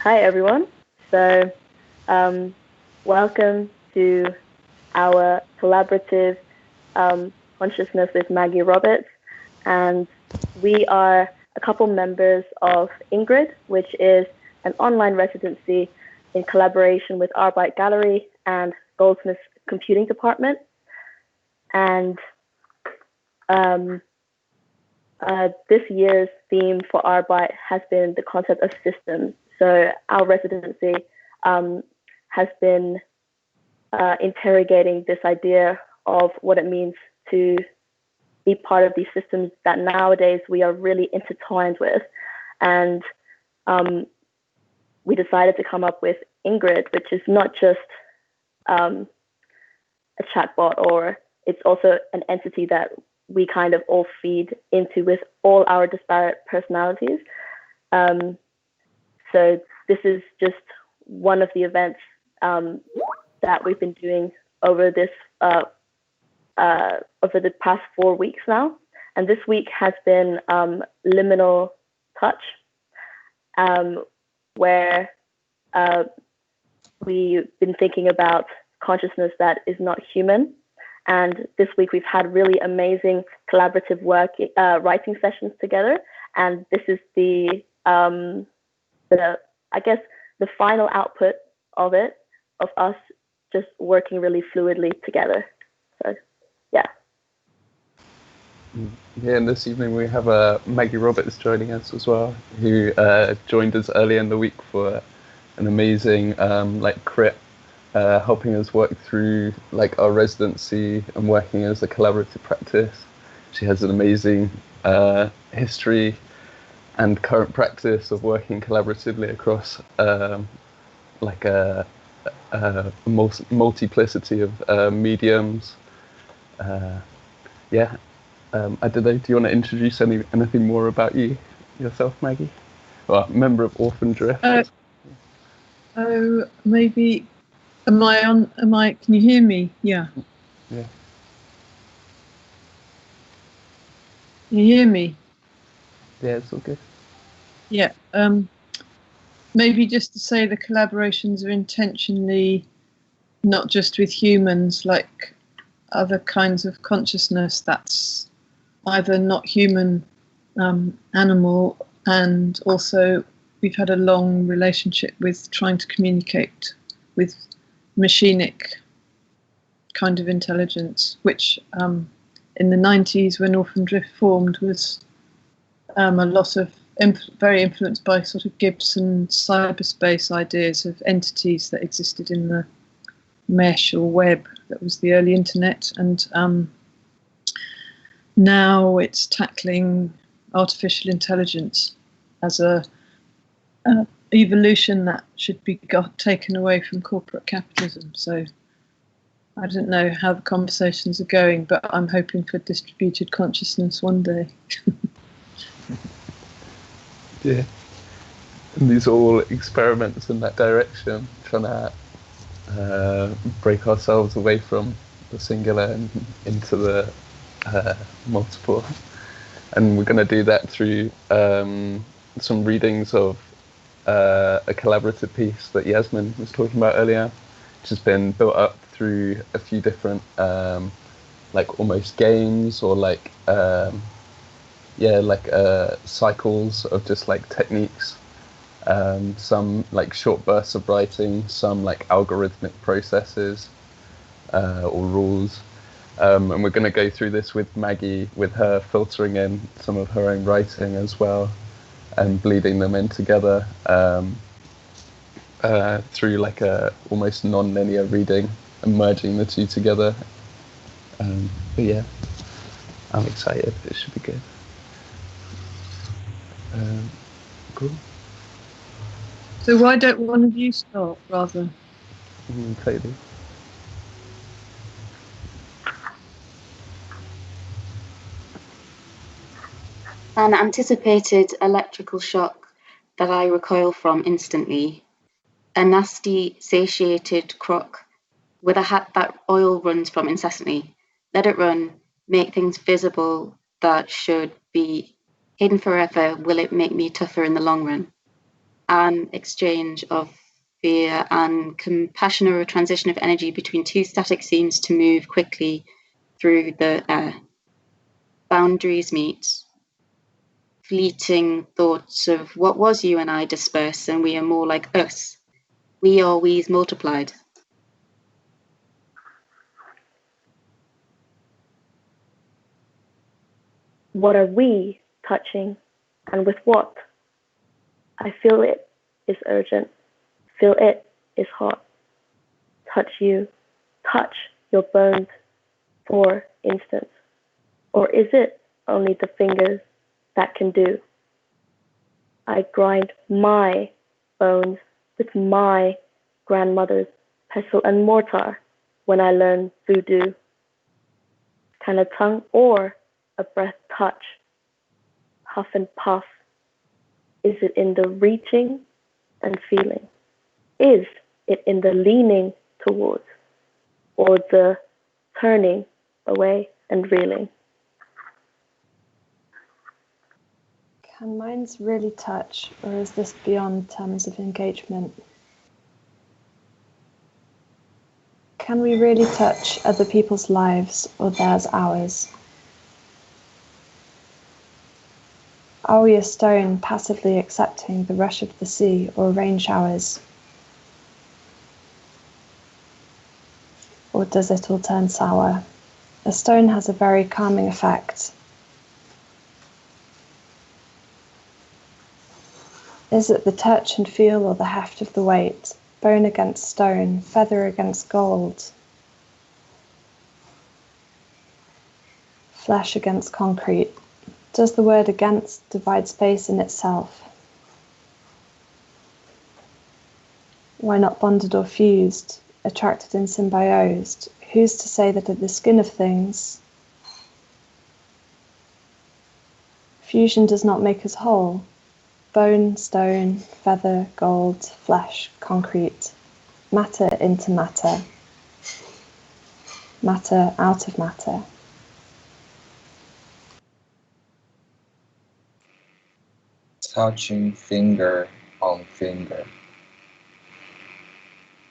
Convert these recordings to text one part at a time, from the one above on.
Hi, everyone. So, um, welcome to our collaborative consciousness with Maggie Roberts. And we are a couple members of Ingrid, which is an online residency in collaboration with Arbeit Gallery and Goldsmiths Computing Department. And um, this year's theme for Arbeit has been the concept of systems. So our residency has been interrogating this idea of what it means to be part of these systems that nowadays we are really intertwined with. And we decided to come up with Ingrid, which is not just a chatbot, or it's also an entity that we kind of all feed into with all our disparate personalities. So this is just one of the events that we've been doing over this over the past 4 weeks now. And this week has been liminal touch, where we've been thinking about consciousness that is not human. And this week we've had really amazing collaborative work, writing sessions together. And this is the I guess the final output of it, of us just working really fluidly together. So, yeah. Yeah, and this evening we have Maggie Roberts joining us as well, who joined us earlier in the week for an amazing crit, helping us work through our residency and working as a collaborative practice. She has an amazing history and current practice of working collaboratively across a multiplicity of mediums. I don't know, do you want to introduce anything more about yourself, Maggie? Well, member of Orphan Drift. Maybe. Am I? Can you hear me? Yeah. Yeah. Can you hear me? Yeah, it's all good. Yeah. Maybe just to say the collaborations are intentionally not just with humans, like other kinds of consciousness that's either not human, animal, and also we've had a long relationship with trying to communicate with machinic kind of intelligence, which in the 90s when Orphan Drift formed was a lot of very influenced by sort of Gibson cyberspace ideas of entities that existed in the mesh or web that was the early internet. And now it's tackling artificial intelligence as a evolution that should be taken away from corporate capitalism. So I don't know how the conversations are going, but I'm hoping for distributed consciousness one day. Yeah, and these are all experiments in that direction, trying to break ourselves away from the singular and into the multiple. And we're going to do that through some readings of a collaborative piece that Yasmin was talking about earlier, which has been built up through a few different almost games or cycles of just techniques, some short bursts of writing, some algorithmic processes or rules, and we're going to go through this with Maggie, with her filtering in some of her own writing as well and bleeding them in together through a almost non-linear reading and merging the two together. But yeah, I'm excited. It should be good. Cool. So why don't one of you start rather? Totally. An anticipated electrical shock that I recoil from instantly. A nasty, satiated crook with a hat that oil runs from incessantly. Let it run, make things visible that should be hidden forever. Will it make me tougher in the long run? an exchange of fear and compassion, or a transition of energy between two static seams to move quickly through the air. Boundaries meet. Fleeting thoughts of what was you and I disperse, and we are more like us. We or we's multiplied. What are we touching, and with what? I feel it is urgent. Feel it is hot. Touch you. Touch your bones, for instance. Or is it only the fingers that can do? I grind my bones with my grandmother's pestle and mortar when I learn voodoo. Can a tongue or a breath touch? Huff and puff. Is it in the reaching and feeling? Is it in the leaning towards, or the turning away and reeling? Can minds really touch, or is this beyond terms of engagement? Can we really touch other people's lives, or theirs ours? Are we a stone passively accepting the rush of the sea or rain showers? Or does it all turn sour? A stone has a very calming effect. Is it the touch and feel, or the heft of the weight? Bone against stone, feather against gold, flesh against concrete. Does the word against divide space in itself? Why not bonded or fused, attracted and symbiosed? Who's to say that at the skin of things, fusion does not make us whole? Bone, stone, feather, gold, flesh, concrete, matter into matter, matter out of matter. Touching finger on finger,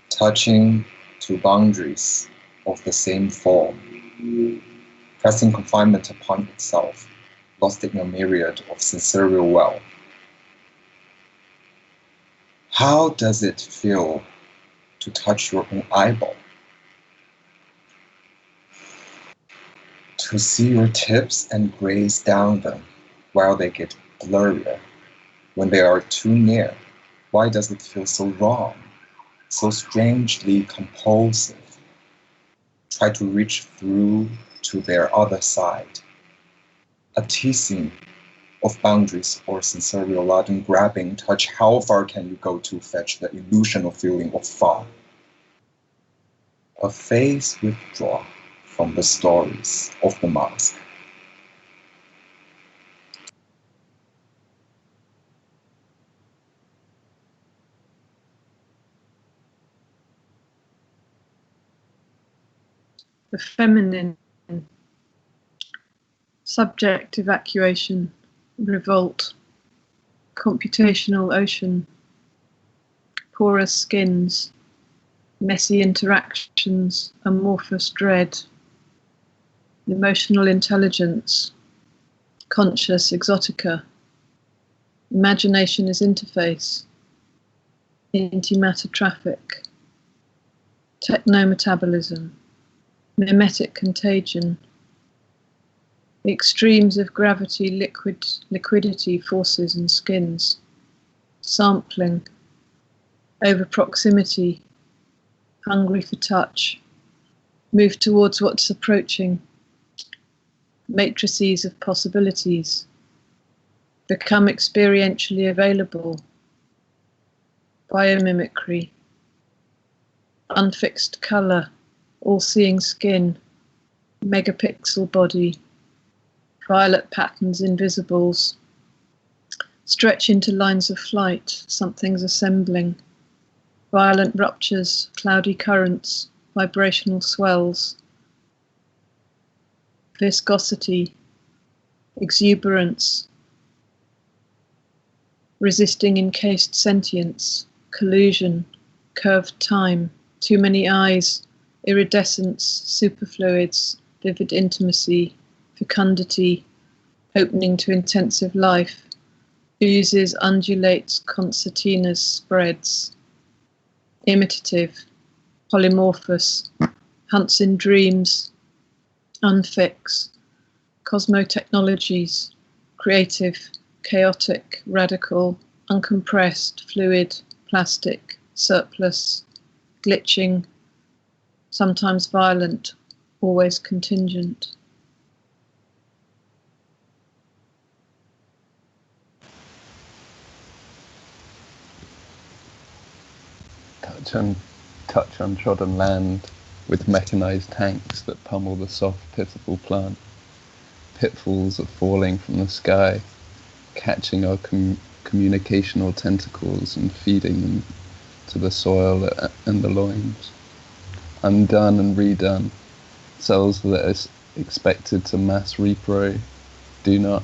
touching to boundaries of the same form, pressing confinement upon itself, lost in a myriad of sensorial well. How does it feel to touch your own eyeball? To see your tips and graze down them while they get blurrier. When they are too near, why does it feel so wrong, so strangely compulsive? Try to reach through to their other side. A teasing of boundaries or sensorial laden grabbing touch. How far can you go to fetch the illusional feeling of far? A face withdraw from the stories of the mask. The feminine, subject evacuation, revolt, computational ocean, porous skins, messy interactions, amorphous dread, emotional intelligence, conscious exotica, imagination as interface, antimatter traffic, technometabolism, mimetic contagion, the extremes of gravity, liquidity, forces and skins, sampling, over proximity, hungry for touch, move towards what's approaching, matrices of possibilities, become experientially available, biomimicry, unfixed colour, all-seeing skin, megapixel body, violet patterns, invisibles, stretch into lines of flight, something's assembling, violent ruptures, cloudy currents, vibrational swells, viscosity, exuberance, resisting encased sentience, collusion, curved time, too many eyes, iridescence, superfluids, vivid intimacy, fecundity, opening to intensive life, oozes, undulates, concertinas, spreads, imitative, polymorphous, hunts in dreams, unfix, cosmotechnologies, creative, chaotic, radical, uncompressed, fluid, plastic, surplus, glitching, sometimes violent, always contingent. Touch untrodden land with mechanized tanks that pummel the soft, pitiful plant. Pitfalls of falling from the sky, catching our communicational tentacles and feeding them to the soil and the loins. Undone and redone, cells that are expected to mass repro do not.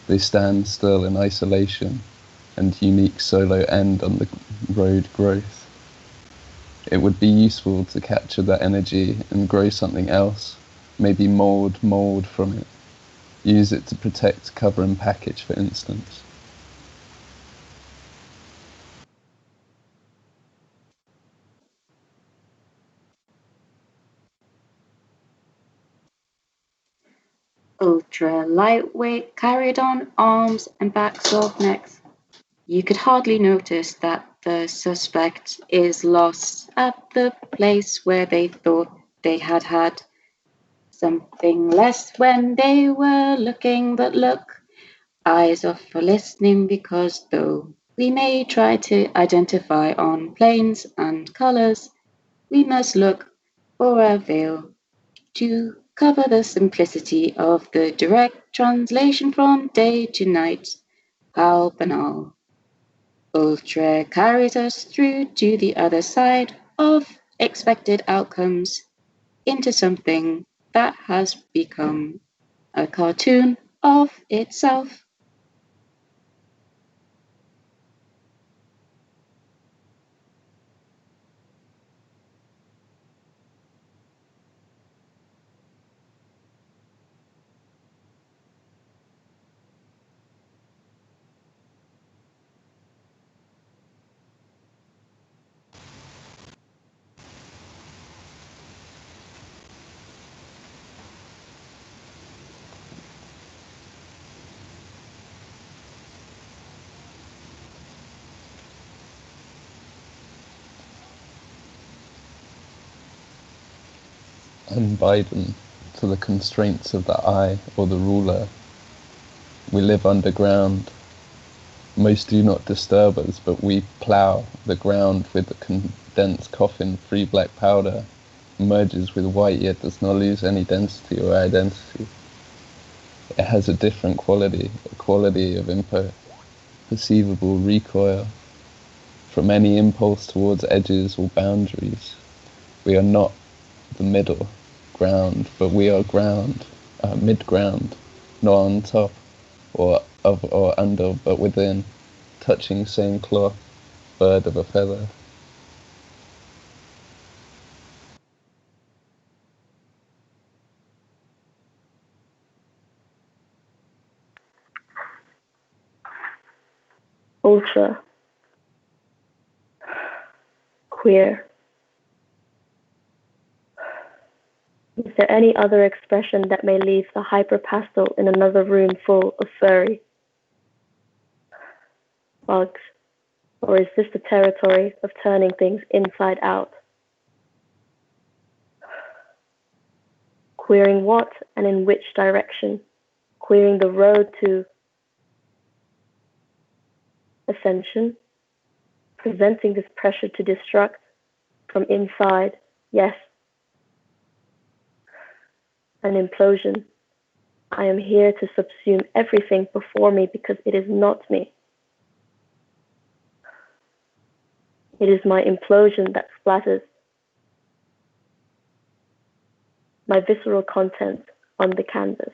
They stand still in isolation and unique solo end on the road growth. It would be useful to capture that energy and grow something else, maybe mold from it. Use it to protect, cover and package, for instance. Ultra lightweight, carried on arms and backs of necks. You could hardly notice that the suspect is lost at the place where they thought they had something less when they were looking, but look, eyes off for listening, because though we may try to identify on planes and colours, we must look for a veil to cover the simplicity of the direct translation from day to night. How banal. Ultra carries us through to the other side of expected outcomes, into something that has become a cartoon of itself. Unbidden to the constraints of the eye or the ruler. We live underground. Most do not disturb us, but we plough the ground with the condensed coffin. Free black powder merges with white, yet does not lose any density or identity. It has a different quality, a quality of perceivable recoil from any impulse towards edges or boundaries. We are not the middle ground, but we are ground, mid-ground, not on top or under, but within, touching same cloth, bird of a feather. Ultra. Queer. Is there any other expression that may leave the hyperpastel in another room full of furry bugs? Or is this the territory of turning things inside out? Queering what and in which direction? Queering the road to ascension? Presenting this pressure to destruct from inside? Yes. An implosion. I am here to subsume everything before me because it is not me. It is my implosion that splatters my visceral content on the canvas.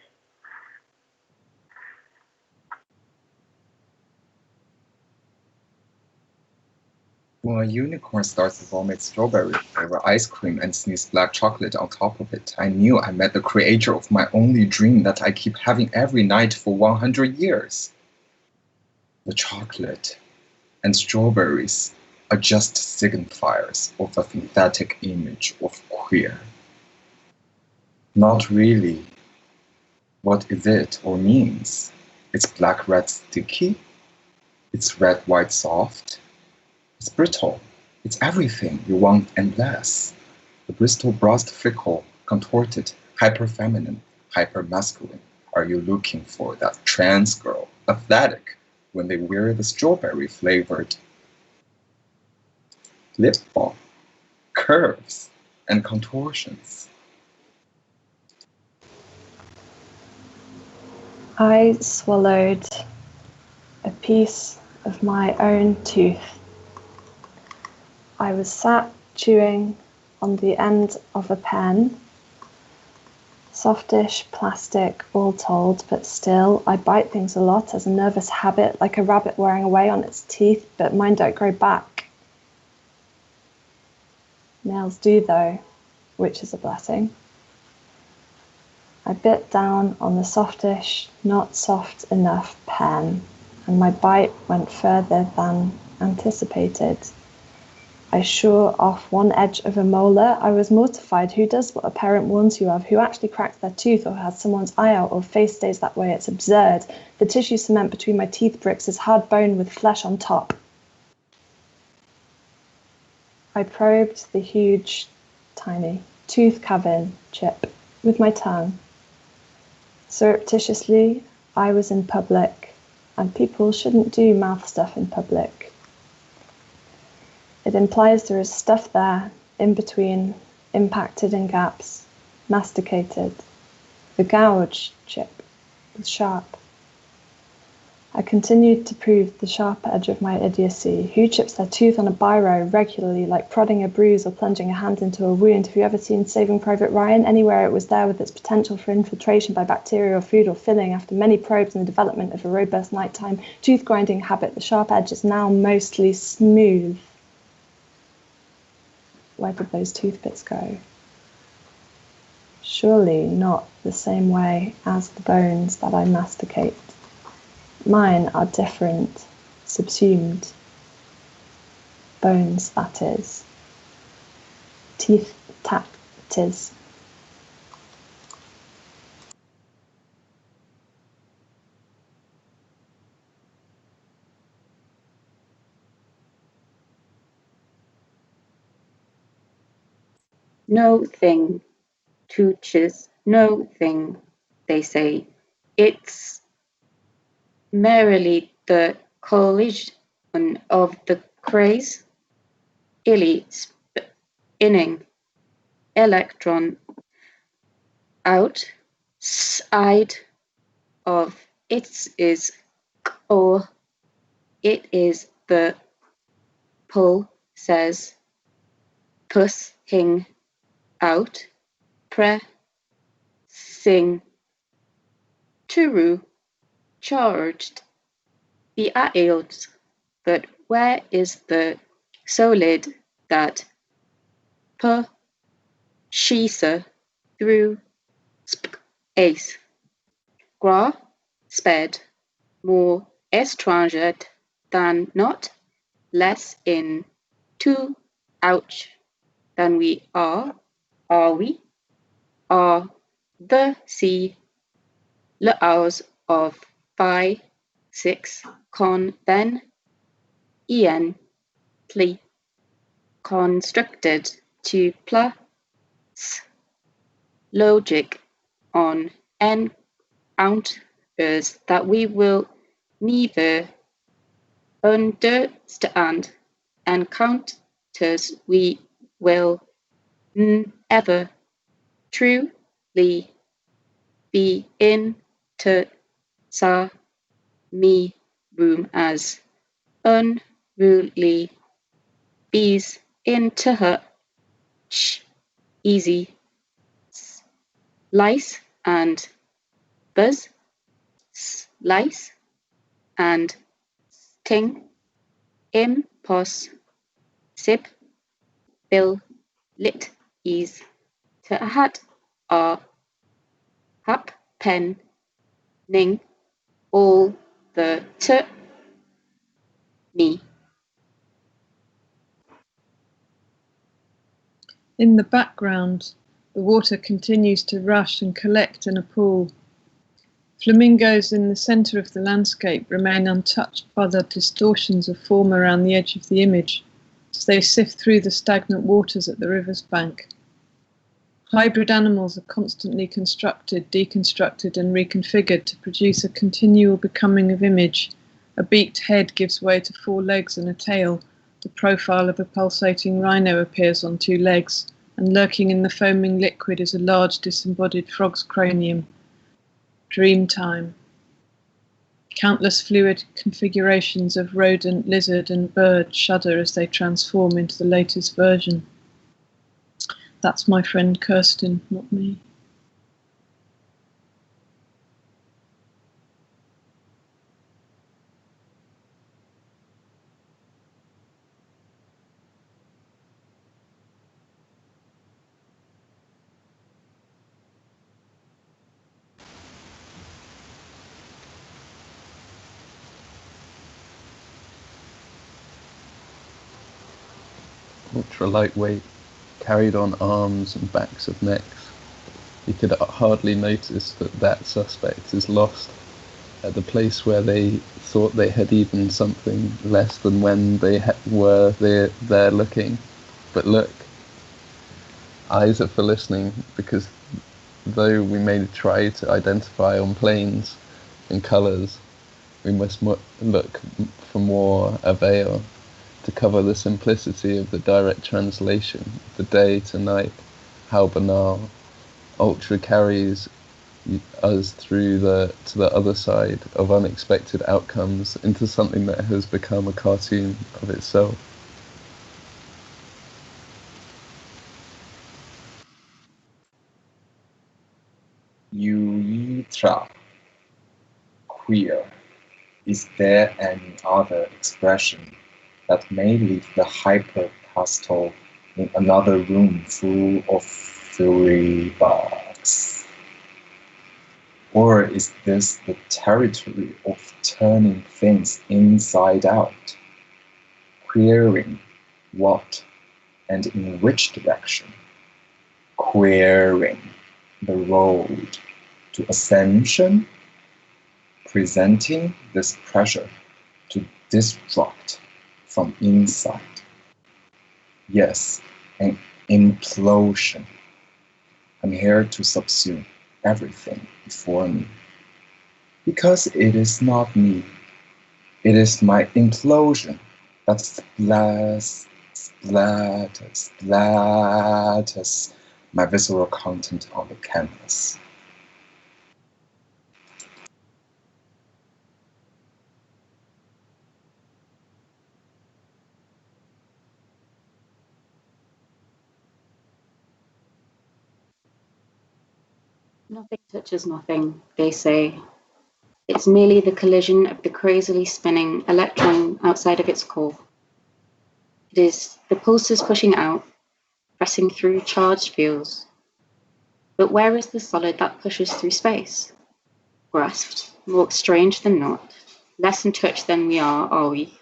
When a unicorn starts to vomit strawberry flavor ice cream and sneeze black chocolate on top of it, I knew I met the creator of my only dream that I keep having every night for 100 years. The chocolate and strawberries are just signifiers of a synthetic image of queer. Not really. What is it or means? It's black-red sticky? It's red-white soft? It's brittle. It's everything you want and less. The Bristol brassed fickle, contorted, hyper-feminine, hyper-masculine. Are you looking for that trans girl, athletic, when they wear the strawberry-flavored lip balm, curves, and contortions? I swallowed a piece of my own tooth. I was sat chewing on the end of a pen. Softish plastic, all told, but still, I bite things a lot as a nervous habit, like a rabbit wearing away on its teeth, but mine don't grow back. Nails do, though, which is a blessing. I bit down on the softish, not soft enough pen, and my bite went further than anticipated. I shore off one edge of a molar. I was mortified. Who does what a parent warns you of? Who actually cracks their tooth or has someone's eye out or face stays that way? It's absurd. The tissue cement between my teeth bricks is hard bone with flesh on top. I probed the huge, tiny, tooth cavern chip with my tongue. Surreptitiously, I was in public, and people shouldn't do mouth stuff in public. It implies there is stuff there, in between, impacted in gaps, masticated. The gouge chip was sharp. I continued to prove the sharp edge of my idiocy. Who chips their tooth on a biro regularly, like prodding a bruise or plunging a hand into a wound? Have you ever seen Saving Private Ryan? Anywhere it was there with its potential for infiltration by bacteria or food or filling. After many probes and the development of a robust nighttime tooth grinding habit, the sharp edge is now mostly smooth. Where did those toothpicks go? Surely not the same way as the bones that I masticate. Mine are different, subsumed. Bones, that is. Teeth tactiz. No thing, tooches, no thing, they say. It's merely the collision of the craze, illy spinning electron outside of it is or it is the pull says pushing out pressing true charged the ions, but where is the solid that pushes through space? Grasped more estranged than not less in too ouch than we are we? Are the sea laws of 5, 6 then constructed to plus logic on encounters that we will neither understand, encounters we will never truly be into me room as unruly bees into her easy slice and buzz slice and sting impossible sib, bil, lit, ease, te ahat, hap, pen, ning, all the t, me. In the background, the water continues to rush and collect in a pool. Flamingos in the centre of the landscape remain untouched by the distortions of form around the edge of the image, as they sift through the stagnant waters at the river's bank. Hybrid animals are constantly constructed, deconstructed and reconfigured to produce a continual becoming of image. A beaked head gives way to 4 legs and a tail. The profile of a pulsating rhino appears on 2 legs, and lurking in the foaming liquid is a large disembodied frog's cranium. Dream time. Countless fluid configurations of rodent, lizard and bird shudder as they transform into the latest version. That's my friend Kirsten, not me. Ultra lightweight, carried on arms and backs of necks. You could hardly notice that suspect is lost at the place where they thought they had eaten something less than when they were there looking. But look, eyes are for listening, because though we may try to identify on planes and colours, we must look for more avail to cover the simplicity of the direct translation, the day to night, how banal. Ultra carries us through to the other side of unexpected outcomes into something that has become a cartoon of itself. Urethra. Queer. Is there any other expression that may leave the hyper-pastel in another room full of furry bugs? Or is this the territory of turning things inside out? Queering what and in which direction? Queering the road to ascension? Presenting this pressure to destruct from inside. Yes, an implosion. I'm here to subsume everything before me. Because it is not me. It is my implosion that splatters my visceral content on the canvas. Nothing touches nothing, they say. It's merely the collision of the crazily spinning electron outside of its core. It is the pulses pushing out, pressing through charged fields. But where is the solid that pushes through space? Grasped, more strange than not, less in touch than we are we?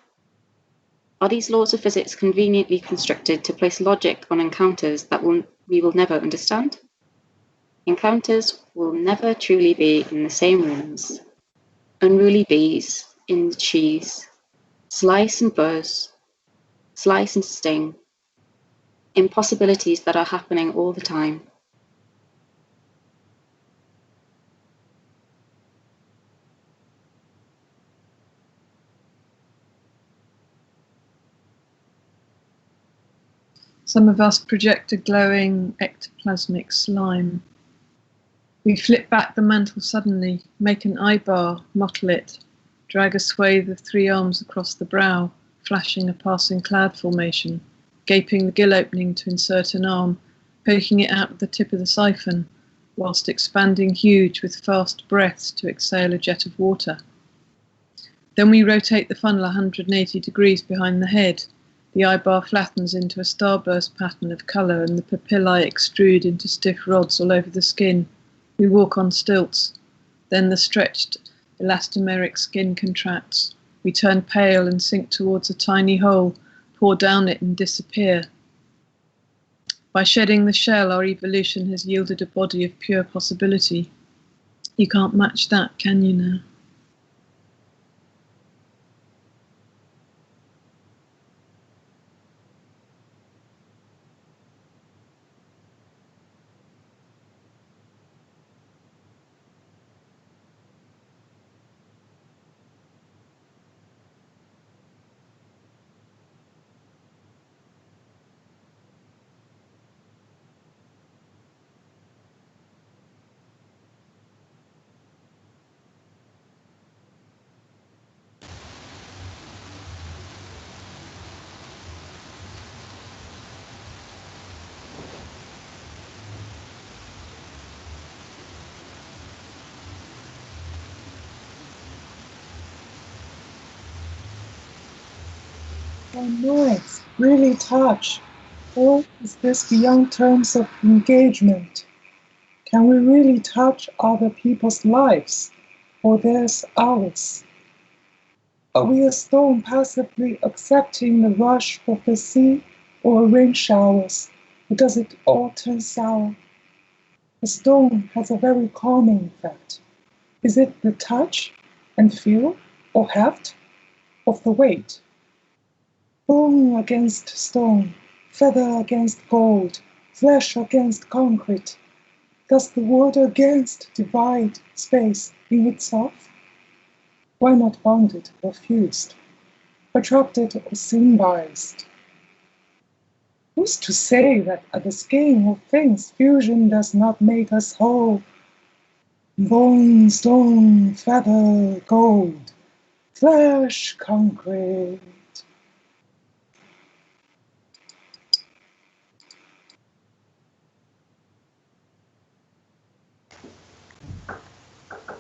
Are these laws of physics conveniently constructed to place logic on encounters that we will never understand? Encounters will never truly be in the same rooms. Unruly bees in the cheese, slice and buzz, slice and sting, impossibilities that are happening all the time. Some of us project a glowing ectoplasmic slime. We flip back the mantle suddenly, make an eye bar, mottle it, drag a swathe of 3 arms across the brow, flashing a passing cloud formation, gaping the gill opening to insert an arm, poking it out with the tip of the siphon, whilst expanding huge with fast breaths to exhale a jet of water. Then we rotate the funnel 180 degrees behind the head, The eyebar flattens into a starburst pattern of colour and the papillae extrude into stiff rods all over the skin. We walk on stilts. Then the stretched, elastomeric skin contracts. We turn pale and sink towards a tiny hole, pour down it and disappear. By shedding the shell, our evolution has yielded a body of pure possibility. You can't match that, can you now? Oh nice, really touch. Or is this beyond terms of engagement? Can we really touch other people's lives? Or there's ours? Are we a stone passively accepting the rush of the sea or rain showers because it all turns sour? The stone has a very calming effect. Is it the touch and feel or heft of the weight? Bone against stone, feather against gold, flesh against concrete. Does the word against divide space in itself? Why not bounded or fused, attracted or symbolized? Who's to say that at the scheme of things fusion does not make us whole? Bone, stone, feather, gold, flesh, concrete.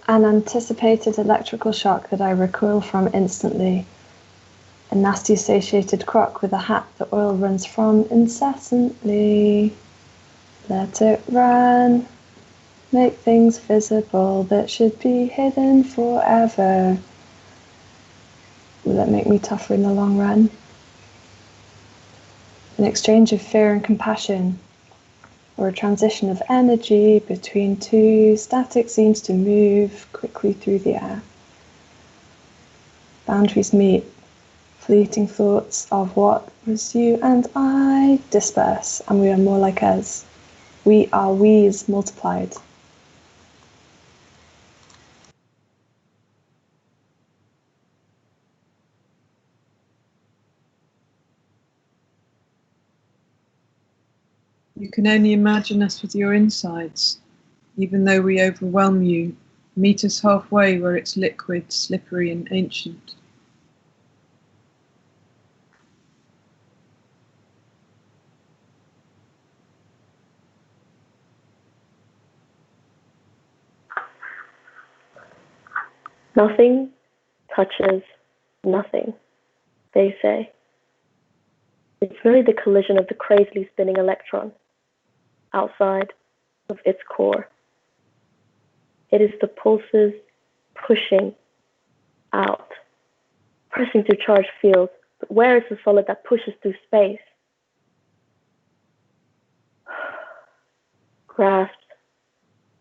An anticipated electrical shock that I recoil from instantly. A nasty satiated crock with a hat the oil runs from incessantly. Let it run. Make things visible that should be hidden forever. Will it make me tougher in the long run? An exchange of fear and compassion, or a transition of energy between two static scenes to move quickly through the air. Boundaries meet. Fleeting thoughts of what was you and I disperse, and we are more like us. We are we's multiplied. You can only imagine us with your insides, even though we overwhelm you. Meet us halfway where it's liquid, slippery and ancient. Nothing touches nothing, they say. It's really the collision of the crazily spinning electron outside of its core. It is the pulses pushing out, pressing through charged fields. But where is the solid that pushes through space? Grasped,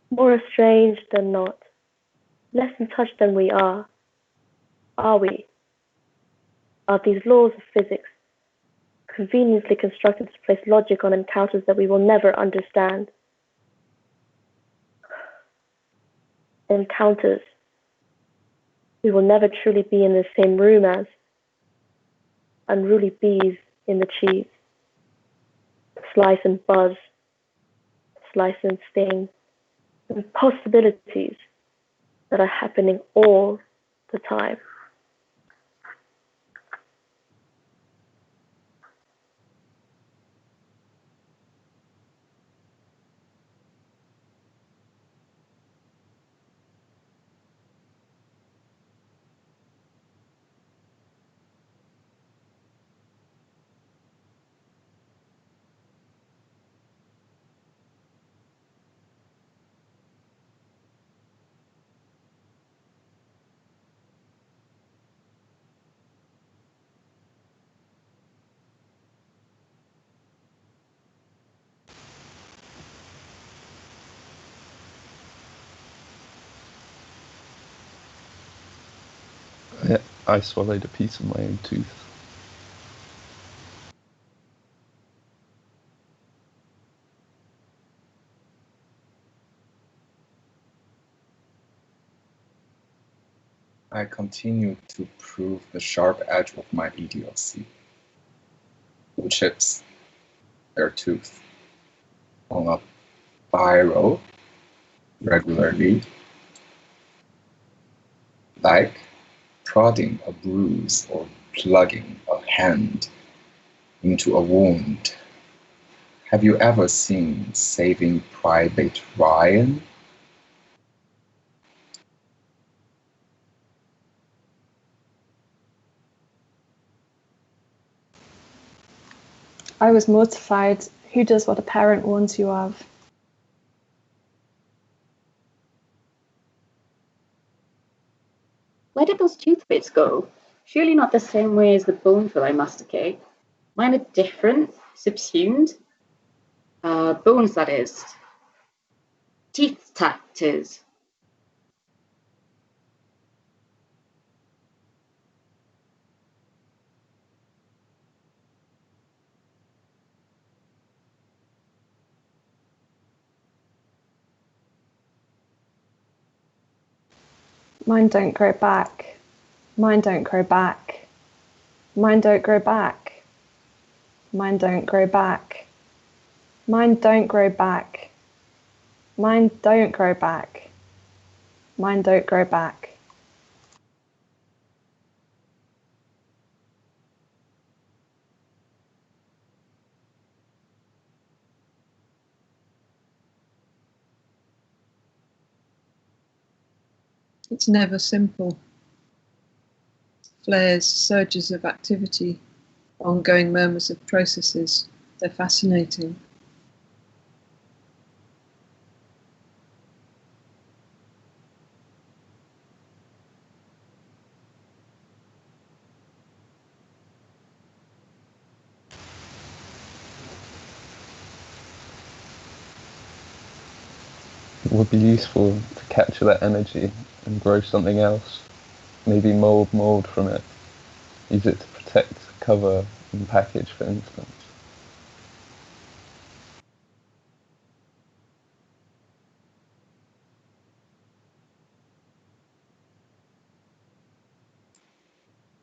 more estranged than not, less in touch than we are. Are we? Are these laws of physics conveniently constructed to place logic on encounters that we will never understand? Encounters we will never truly be in the same room as unruly bees in the cheese. Slice and buzz, slice and sting, and possibilities that are happening all the time. I swallowed a piece of my own tooth. I continue to prove the sharp edge of my idiocy. Who chips their tooth on a biro regularly, like prodding a bruise or plugging a hand into a wound. Have you ever seen Saving Private Ryan? I was mortified. Who does what a parent warns you of? Where did those tooth bits go? Surely not the same way as the bones that I masticate. Mine are different, subsumed. Bones, that is. Teeth tactors. Mine don't grow back. Mine don't grow back. Mine don't grow back. Mine don't grow back. Mine don't grow back. Mine don't grow back. Mine don't grow back. It's never simple. Flares, surges of activity, ongoing murmurs of processes. They're fascinating. It would be useful to capture that energy and grow something else. Maybe mold from it. Use it to protect, cover, and package, for instance.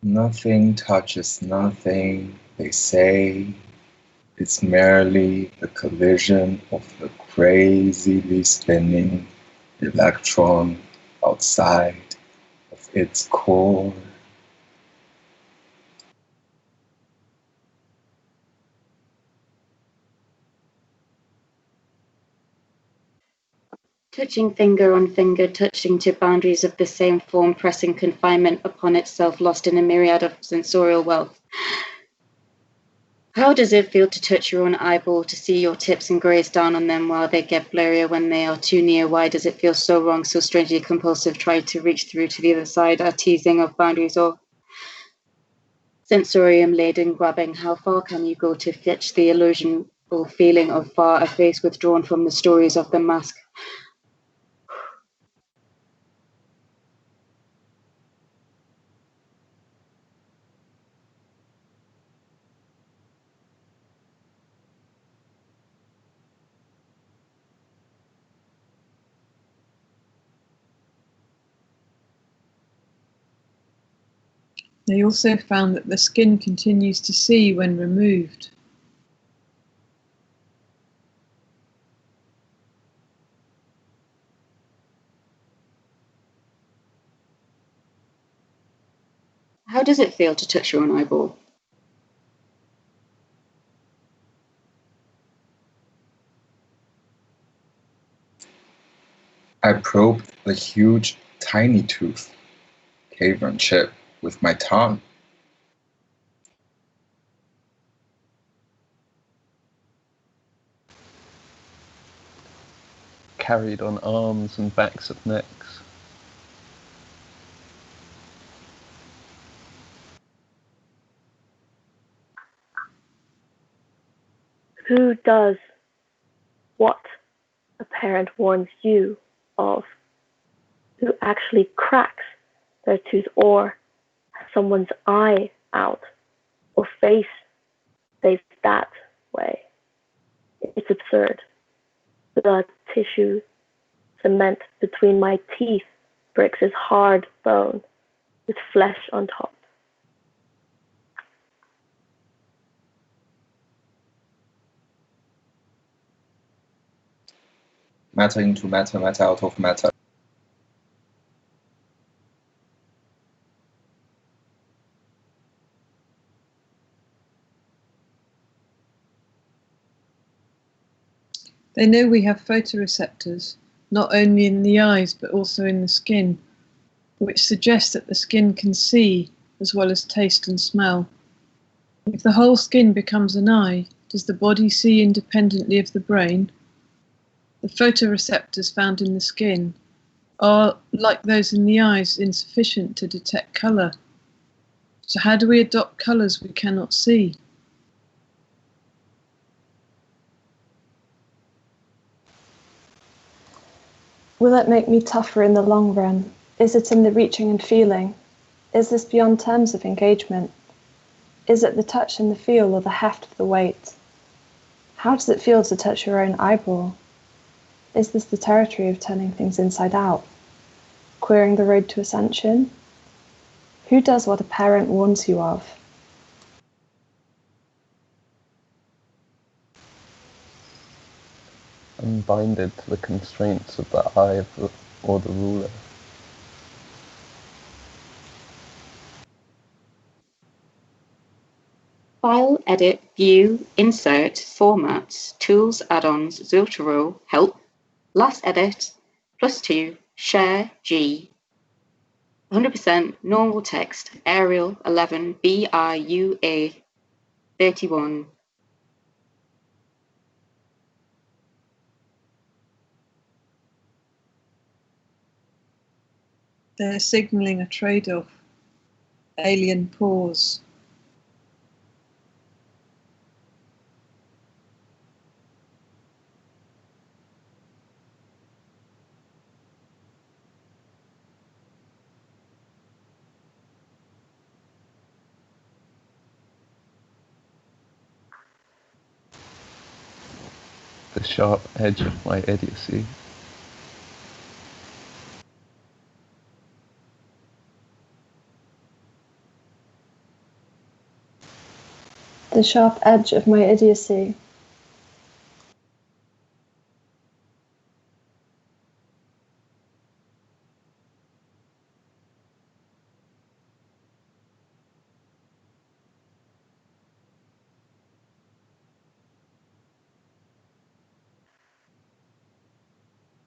Nothing touches nothing, they say. It's merely the collision of the crazily spinning electron outside of its core. Touching finger on finger, touching to boundaries of the same form, pressing confinement upon itself, lost in a myriad of sensorial wealth. How does it feel to touch your own eyeball, to see your tips and graze down on them while they get blurrier when they are too near? Why does it feel so wrong, so strangely compulsive, trying to reach through to the other side, a teasing of boundaries or sensorium-laden grabbing? How far can you go to fetch the illusionable feeling of far, a face withdrawn from the stories of the mask? They also found that the skin continues to see when removed. How does it feel to touch your own eyeball? I probed the huge, tiny tooth, cavern chip, with my tongue. Carried on arms and backs of necks. Who does what a parent warns you of? Who actually cracks their tooth or someone's eye out or face faced that way. It's absurd. The tissue cement between my teeth breaks his hard bone with flesh on top. Matter into matter, matter out of matter. They know we have photoreceptors, not only in the eyes but also in the skin, which suggests that the skin can see as well as taste and smell. If the whole skin becomes an eye, does the body see independently of the brain? The photoreceptors found in the skin are, like those in the eyes, insufficient to detect colour. So how do we adopt colours we cannot see? Will it make me tougher in the long run? Is it in the reaching and feeling? Is this beyond terms of engagement? Is it the touch and the feel or the heft of the weight? How does it feel to touch your own eyeball? Is this the territory of turning things inside out? Queering the road to ascension? Who does what a parent warns you of? Unbinded to the constraints of the eye or the ruler. File, edit, view, insert, formats, tools, add-ons, Zotero, help, last edit, +2, share, G, 100% normal text, Arial 11, BIUA 31. They're signalling a trade-off. Alien pause. The sharp edge of my idiocy. The sharp edge of my idiocy.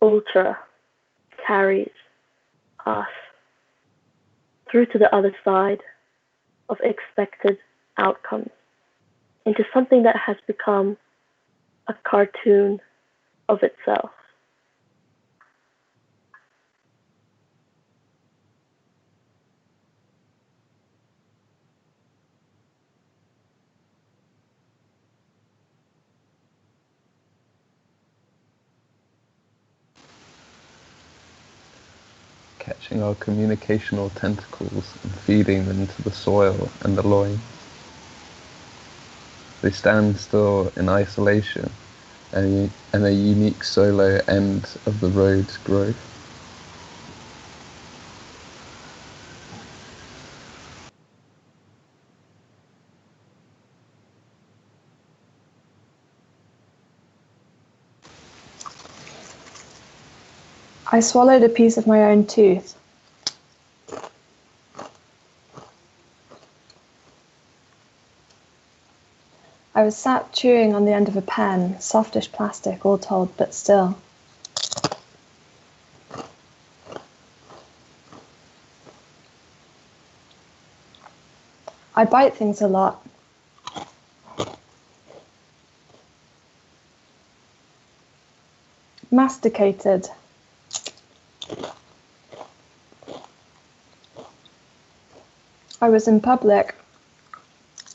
Ultra carries us through to the other side of expected outcomes into something that has become a cartoon of itself. Catching our communicational tentacles and feeding them to the soil and the loins. They stand still in isolation and a unique solo end of the road's growth. I swallowed a piece of my own tooth. I was sat chewing on the end of a pen, softish plastic all told, but still. I bite things a lot. Masticated. I was in public,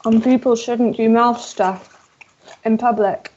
and people shouldn't do mouth stuff in public.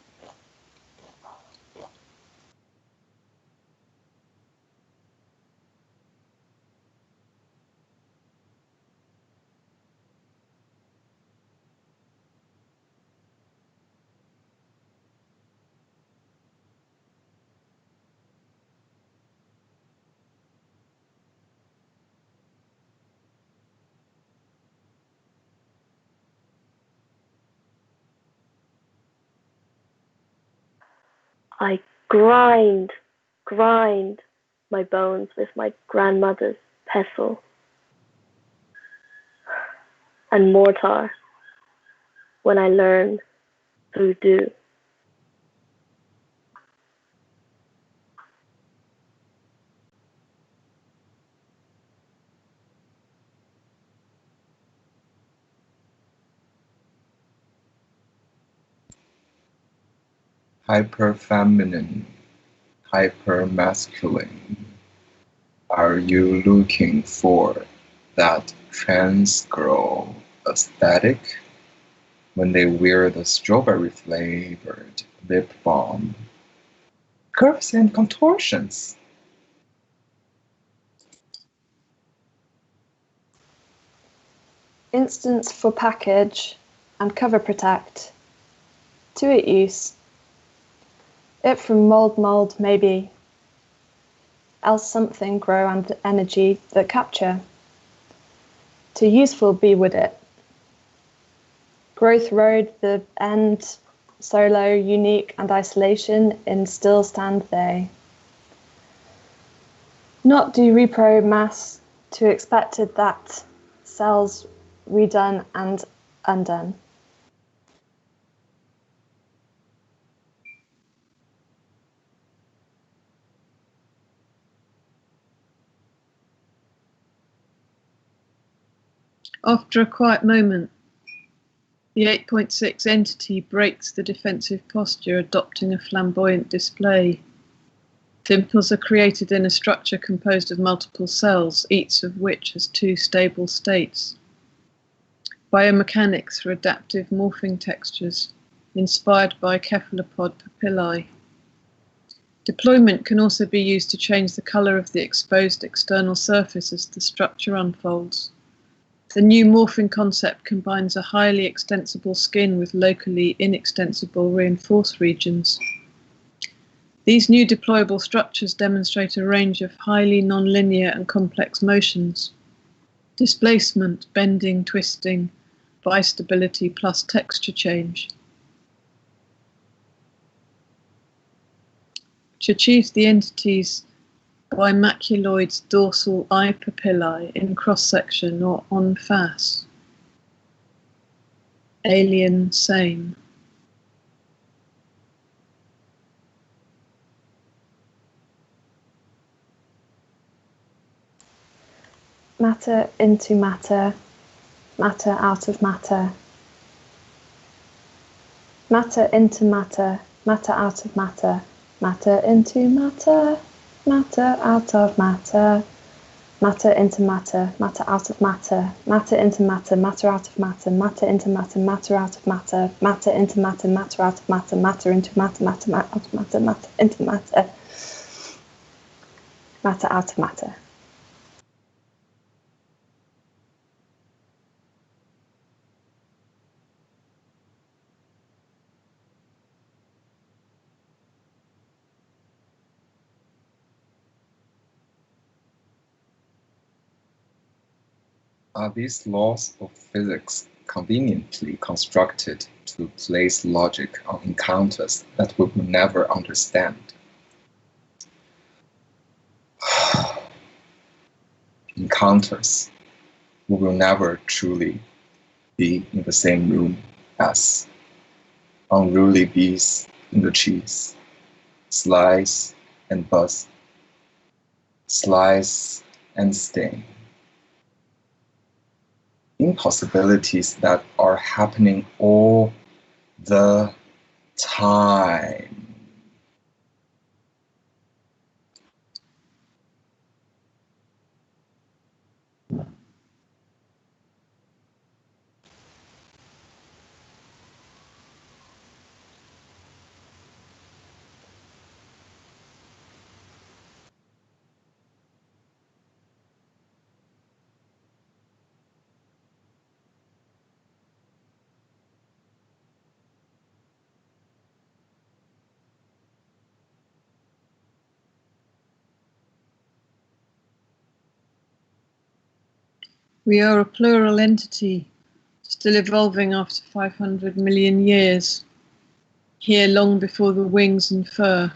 I grind my bones with my grandmother's pestle and mortar when I learn through dew. Hyperfeminine, hypermasculine. Are you looking for that trans girl aesthetic when they wear the strawberry flavored lip balm? Curves and contortions. Instance for package and cover protect. To it use. It from mold maybe. Else something grow and energy that capture. To useful be with it. Growth road the end solo, unique and isolation in still stand they. Not do repro mass to expected that cells redone and undone. After a quiet moment, the 8.6 entity breaks the defensive posture, adopting a flamboyant display. Dimples are created in a structure composed of multiple cells, each of which has two stable states. Biomechanics for adaptive morphing textures, inspired by cephalopod papillae. Deployment can also be used to change the color of the exposed external surface as the structure unfolds. The new morphing concept combines a highly extensible skin with locally inextensible reinforced regions. These new deployable structures demonstrate a range of highly nonlinear and complex motions. Displacement, bending, twisting, bistability plus texture change, which achieves the entity's bimaculoid's dorsal eye papillae in cross-section or en face. Alien same. Matter into matter, matter out of matter. Matter into matter, matter out of matter, matter into matter, matter out of matter, matter into matter, matter out of matter, matter into matter, matter out of matter, matter into matter, matter out of matter, matter into matter, matter out of matter, matter into matter, matter out of matter, matter into matter, matter out of matter. Are these laws of physics conveniently constructed to place logic on encounters that we will never understand? Encounters we will never truly be in the same room as. Unruly bees in the cheese, slice and buzz, slice and sting. Impossibilities that are happening all the time. We are a plural entity, still evolving after 500 million years. here long before the wings and fur,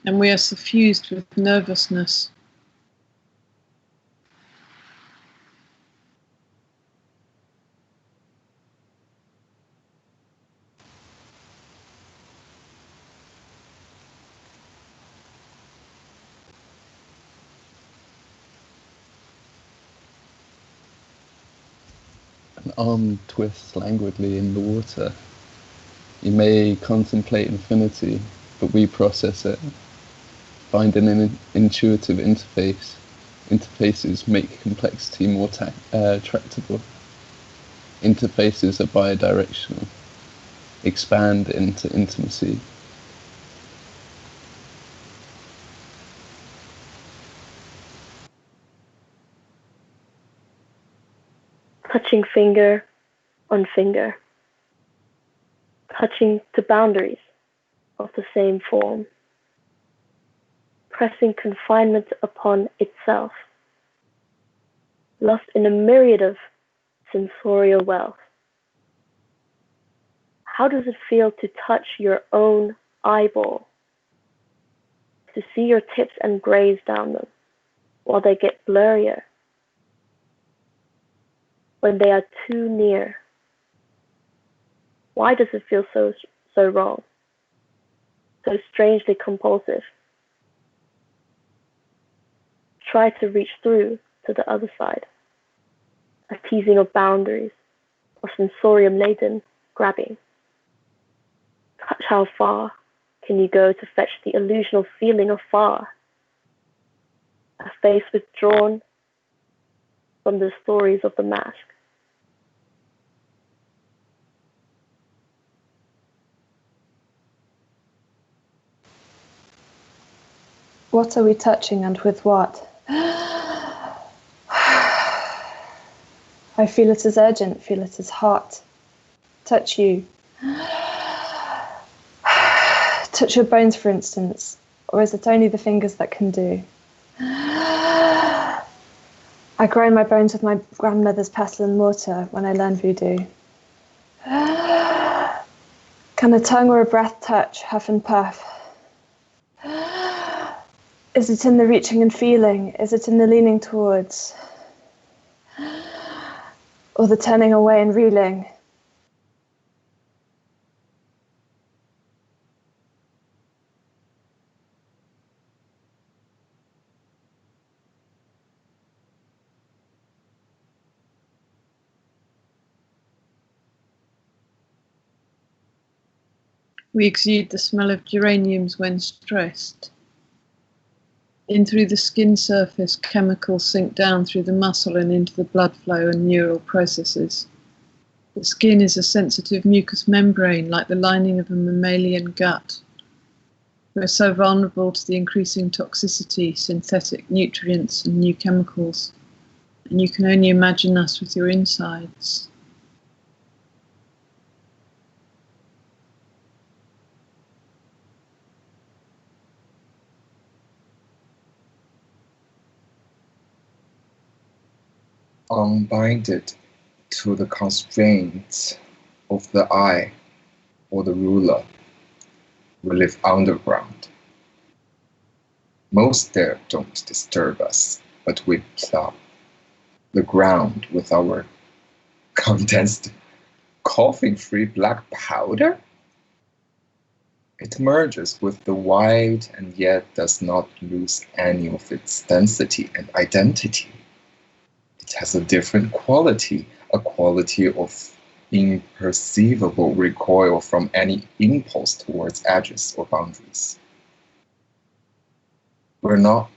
and we are suffused with nervousness. An arm twists languidly in the water. You may contemplate infinity, but we process it. Find an intuitive interface. Interfaces make complexity more tractable. Interfaces are bidirectional. Expand into intimacy. Touching finger on finger. Touching to boundaries of the same form. Pressing confinement upon itself. Lost in a myriad of sensorial wealth. How does it feel to touch your own eyeball? To see your tips and graze down them while they get blurrier? When they are too near? Why does it feel so wrong? So strangely compulsive? Try to reach through to the other side. A teasing of boundaries, or sensorium-laden grabbing. Touch how far can you go to fetch the illusional feeling of far? A face withdrawn from the stories of the mask. What are we touching and with what? I feel it as urgent, feel it as hot. Touch you. Touch your bones, for instance, or is it only the fingers that can do? I grind my bones with my grandmother's pestle and mortar when I learn voodoo. Can a tongue or a breath touch, huff and puff? Is it in the reaching and feeling? Is it in the leaning towards? Or the turning away and reeling? We exude the smell of geraniums when stressed. In through the skin surface, chemicals sink down through the muscle and into the blood flow and neural processes. The skin is a sensitive mucous membrane like the lining of a mammalian gut. We're so vulnerable to the increasing toxicity, synthetic nutrients and new chemicals, and you can only imagine us with your insides. Unbinded to the constraints of the eye or the ruler, we live underground. Most there don't disturb us, but we plow the ground with our condensed, coughing-free black powder. It merges with the white and yet does not lose any of its density and identity. It has a different quality, a quality of imperceivable recoil from any impulse towards edges or boundaries. We're not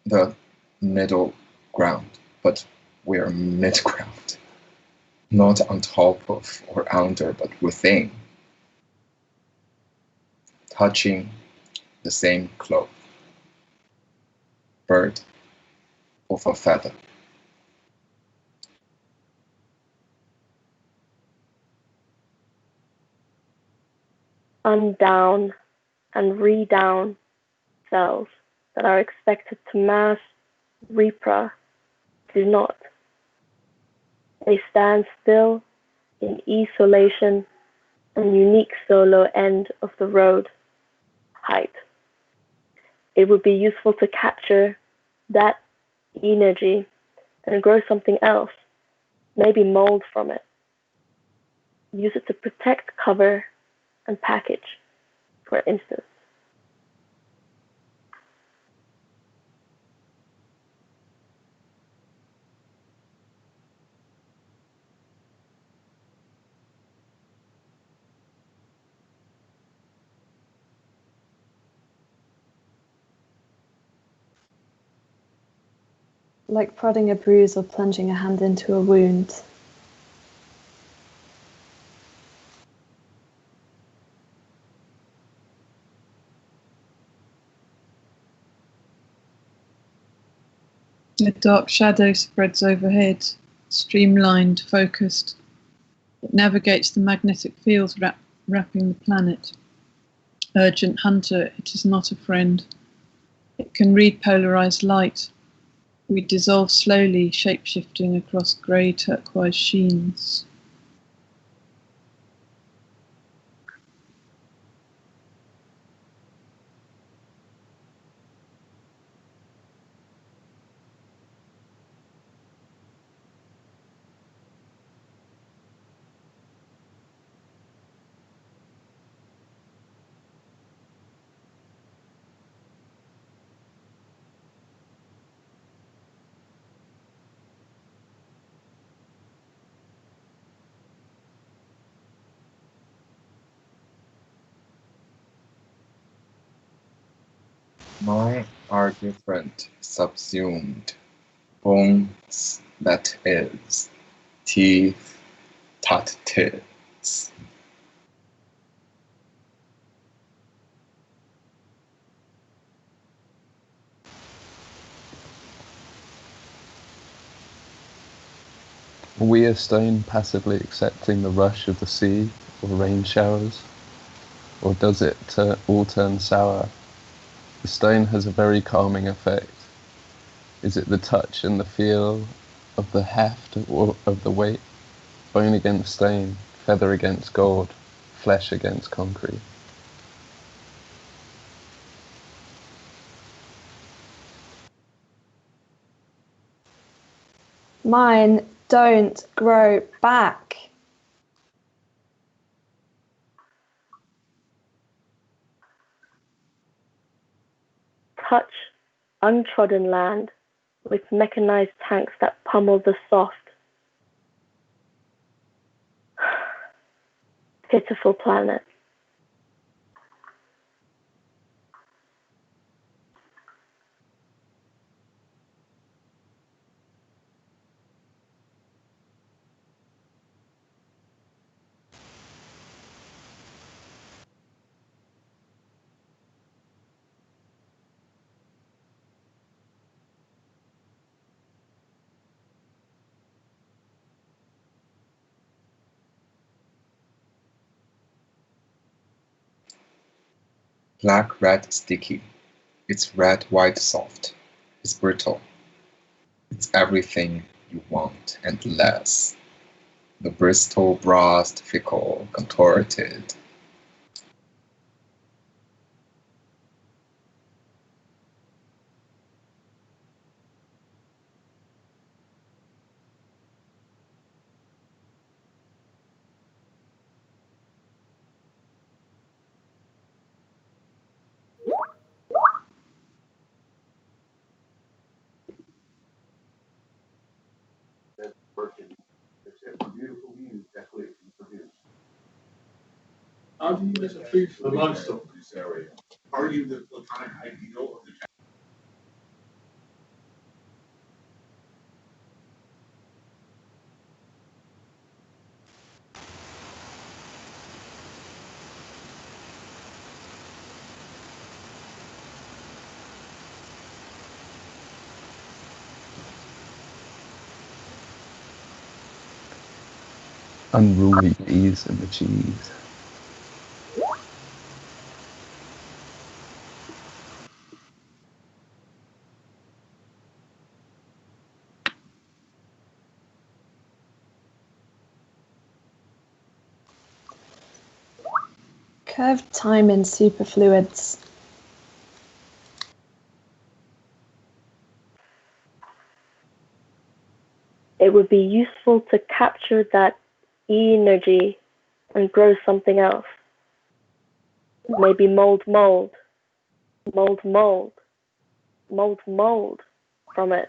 the middle ground, but we're mid-ground. Not on top of or under, but within. Touching the same cloth. Bird of a feather. Undown and redown cells that are expected to mass repra do not. They stand still in isolation and unique solo end of the road height. It would be useful to capture that energy and grow something else, maybe mold from it. Use it to protect, cover, and package, for instance. Like prodding a bruise or plunging a hand into a wound. A dark shadow spreads overhead, streamlined, focused. It navigates the magnetic fields wrapping the planet. Urgent hunter, it is not a friend. It can read polarized light. We dissolve slowly, shape-shifting across grey turquoise sheens. Mine are different, subsumed. Bones, that is. Teeth, tut tits. Are we a stone passively accepting the rush of the sea or rain showers? Or does it all turn sour? The stone has a very calming effect. Is it the touch and the feel of the heft or of the weight? Bone against stone, feather against gold, flesh against concrete. Mine don't grow back. Touch untrodden land with mechanized tanks that pummel the soft, pitiful planet. Black, red, sticky. It's red, white, soft. It's brittle. It's everything you want and less. The Bristol brass, fickle, contorted. How do you get a tree for the livestock in this area? Are you the kind of ideal of the Unruly bees in the cheese. Curved time in superfluids. It would be useful to capture that energy and grow something else. Maybe mold from it.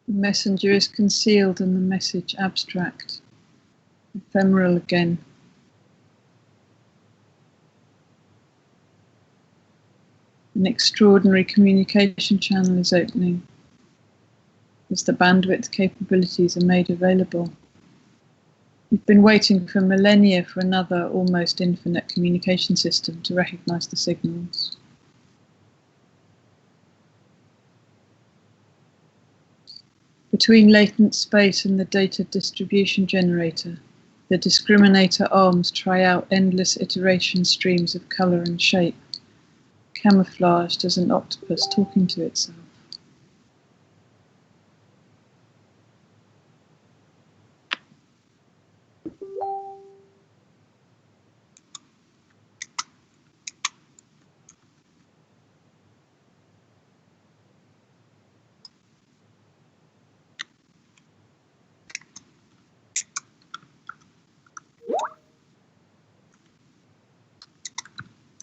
The messenger is concealed and the message abstract. Ephemeral again. An extraordinary communication channel is opening as the bandwidth capabilities are made available. We've been waiting for millennia for another almost infinite communication system to recognize the signals. Between latent space and the data distribution generator, the discriminator arms try out endless iteration streams of color and shape, camouflaged as an octopus talking to itself.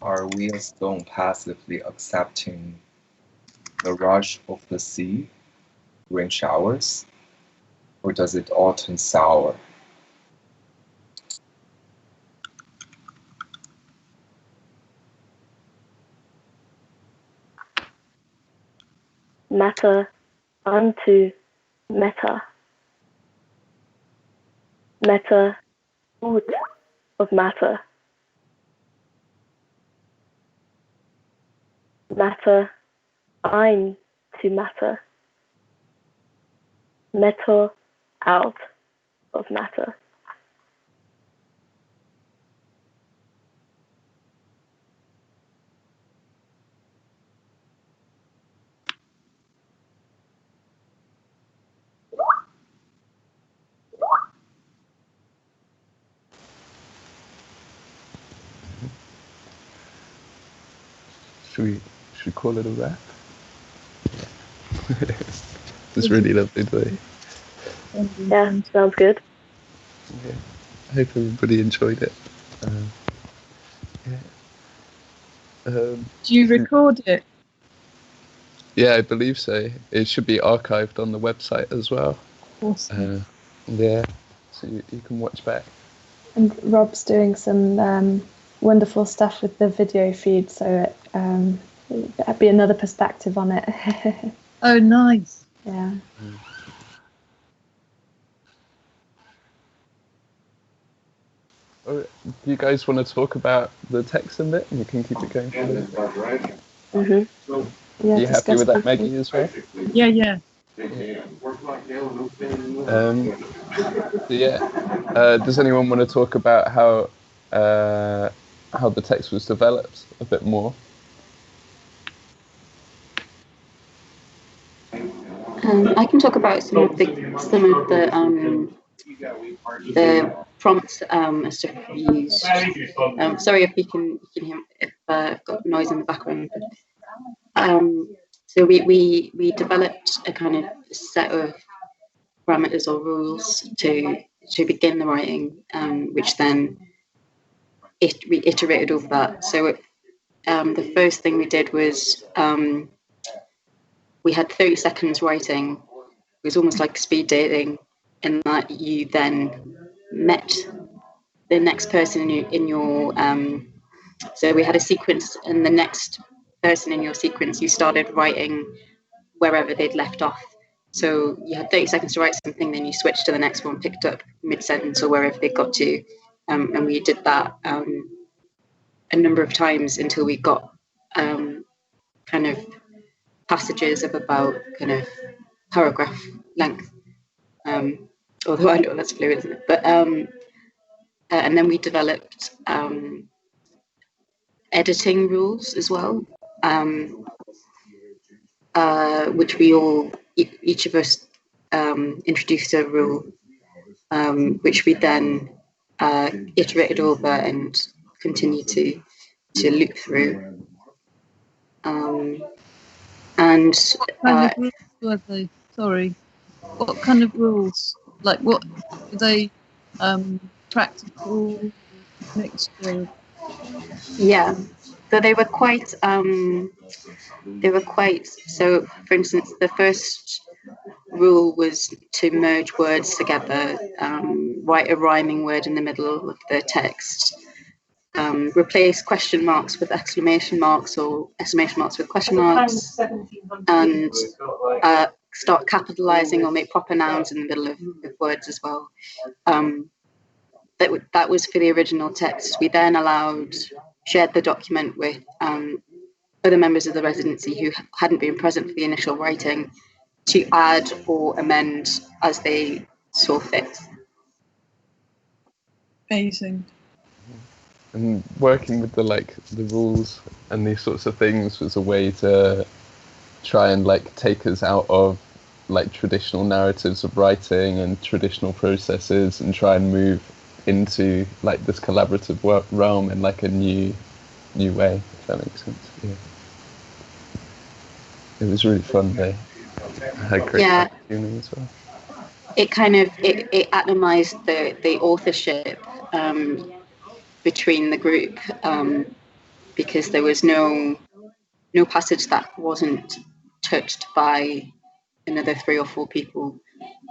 Are we as stone passively accepting the rush of the sea, rain showers, or does it all turn sour? Matter unto meta. Meta out of matter. Matter ein to matter. Metal out of matter. Should we call it a wrap? It's really lovely day. Yeah, sounds good. Yeah. I hope everybody enjoyed it. Do you record it? Yeah, I believe so. It should be archived on the website as well. Awesome. Yeah, so you can watch back. And Rob's doing some wonderful stuff with the video feed, so it'd be another perspective on it. Oh, nice. Yeah. Oh, do you guys want to talk about the text in it? And you can keep it going from there. Yeah, Are you happy with that, discuss Maggie, as well? Yeah. Does anyone want to talk about how the text was developed a bit more? I can talk about some of the prompts and stuff we used. Sorry if you can hear if I've got noise in the background. So we developed a kind of set of parameters or rules to begin the writing, which then we iterated over that. So the first thing we did was we had 30 seconds writing. It was almost like speed dating, in that you then met the next person in your so we had a sequence, and the next person in your sequence, you started writing wherever they'd left off. So you had 30 seconds to write something, then you switched to the next one, picked up mid-sentence or wherever they got to, and we did that a a number of times until we got kind of passages of about kind of paragraph length. Although I know that's fluid, isn't it? But and then we developed editing rules as well, which we all, each of us introduced a rule, which we then iterated over and continued to loop through. And What kind of rules were they? Sorry. What kind of rules? Like, what were they? Practical, mixture? yeah, so they were quite. So, for instance, the first rule was to merge words together, write a rhyming word in the middle of the text, replace question marks with exclamation marks or exclamation marks with question marks, and start capitalizing or make proper nouns in the middle of words as well. That was for the original text. We then shared the document with other members of the residency who hadn't been present for the initial writing to add or amend as they saw fit. Amazing. And working with the rules and these sorts of things was a way to try and take us out of traditional narratives of writing and traditional processes and try and move into this collaborative realm in a new way, if that makes sense. Yeah. It was really fun. They had great tuning as well. It kind of it atomized the authorship between the group, because there was no passage that wasn't touched by another 3 or 4 people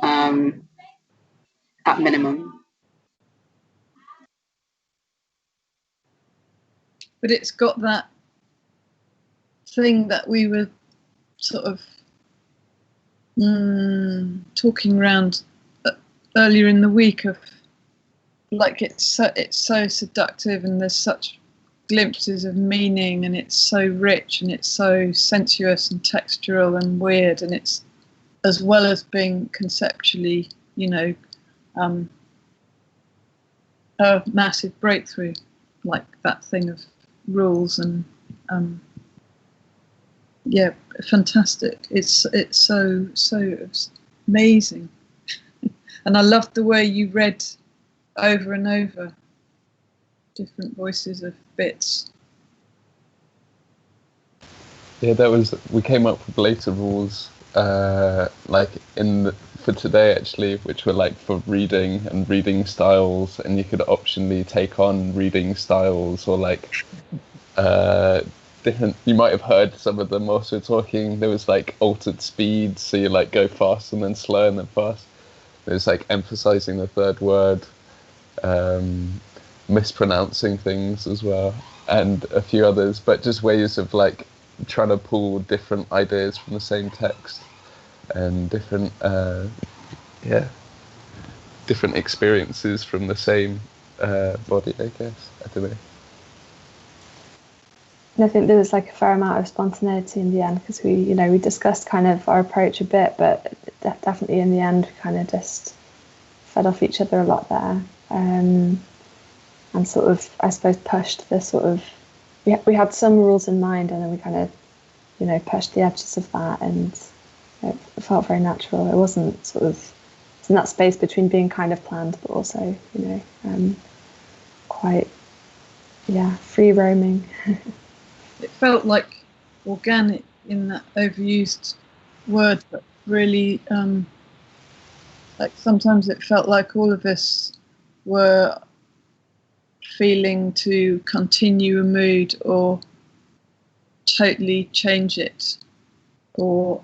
at minimum. But it's got that thing that we were sort of talking around earlier in the week of it's so seductive and there's such glimpses of meaning and it's so rich and it's so sensuous and textural and weird, and it's, as well as being conceptually, a massive breakthrough, like that thing of rules and fantastic. It's so amazing. And I loved the way you read over and over different voices of bits. Yeah, we came up with later rules for today actually, which were for reading and reading styles, and you could optionally take on reading styles or different. You might have heard some of them also talking. There was altered speeds, so you go fast and then slow and then fast. There's emphasizing the third word, mispronouncing things as well, and a few others, but just ways of trying to pull different ideas from the same text and different different experiences from the same body, I guess. I don't know. And I think there was a fair amount of spontaneity in the end, because we discussed kind of our approach a bit, but definitely in the end we kind of just fed off each other a lot there, and sort of, I suppose, pushed the sort of, we had some rules in mind, and then we kind of pushed the edges of that, and it felt very natural. It wasn't sort of, it's in that space between being kind of planned but also quite free roaming. It felt organic in that overused word, but really sometimes it felt like all of us were feeling to continue a mood or totally change it, or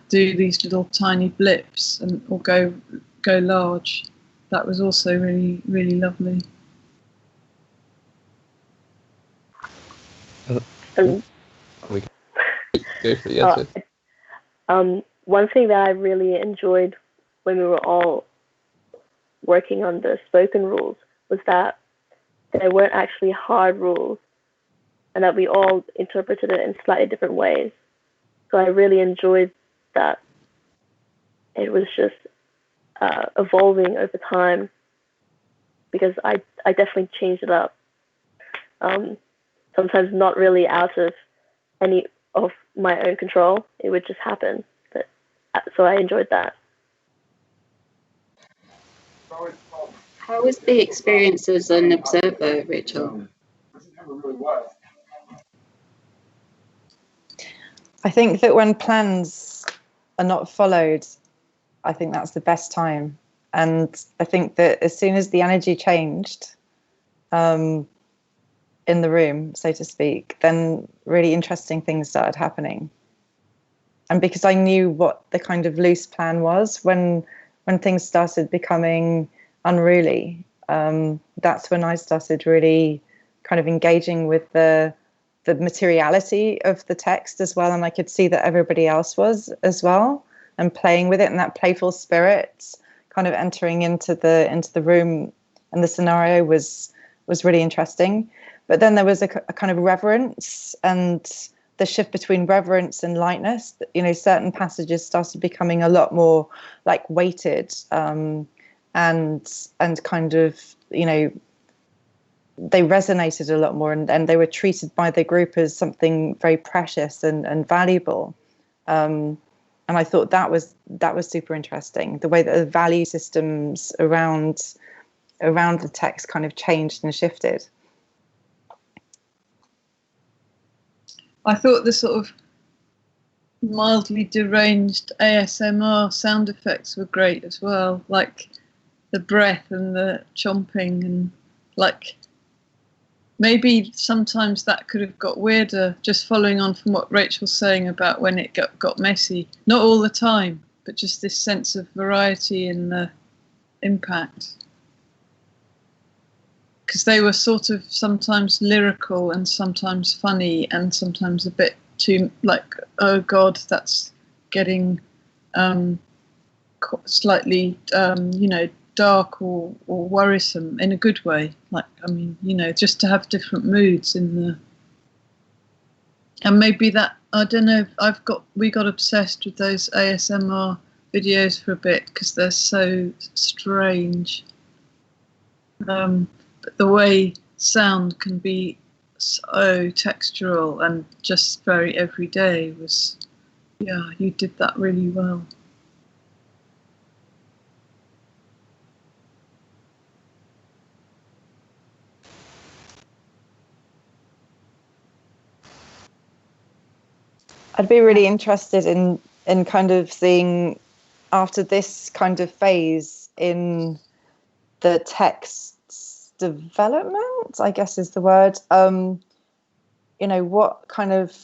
do these little tiny blips or go large. That was also really, really lovely. One thing that I really enjoyed when we were all working on the spoken rules was that there weren't actually hard rules, and that we all interpreted it in slightly different ways. So I really enjoyed that. It was just evolving over time, because I definitely changed it up. Sometimes not really out of any of my own control. It would just happen. But so I enjoyed that. How was the experience as an observer, Rachel? I think that when plans are not followed, I think that's the best time. And I think that as soon as the energy changed in the room, so to speak, then really interesting things started happening. And because I knew what the kind of loose plan was, when things started becoming unruly, that's when I started really kind of engaging with the materiality of the text as well, and I could see that everybody else was as well, and playing with it, and that playful spirit kind of entering into the room and the scenario was really interesting. But then there was a kind of reverence, and the shift between reverence and lightness. You know, certain passages started becoming a lot more like weighted, and kind of, you know, they resonated a lot more, and they were treated by the group as something very precious and valuable. And I thought that was super interesting, the way that the value systems around the text kind of changed and shifted. I thought the sort of mildly deranged ASMR sound effects were great as well, like the breath and the chomping, and like maybe sometimes that could have got weirder, just following on from what Rachel's saying about when it got messy. Not all the time, but just this sense of variety in the impact. Because they were sort of sometimes lyrical and sometimes funny and sometimes a bit too, like, oh God, that's getting slightly, you know, dark or worrisome in a good way. Like, I mean, you know, just to have different moods in the, and maybe that, I don't know, we got obsessed with those ASMR videos for a bit because they're so strange. But the way sound can be so textural and just very everyday was, yeah, you did that really well. I'd be really interested in kind of seeing, after this kind of phase in the text's development, I guess is the word, you know, what kind of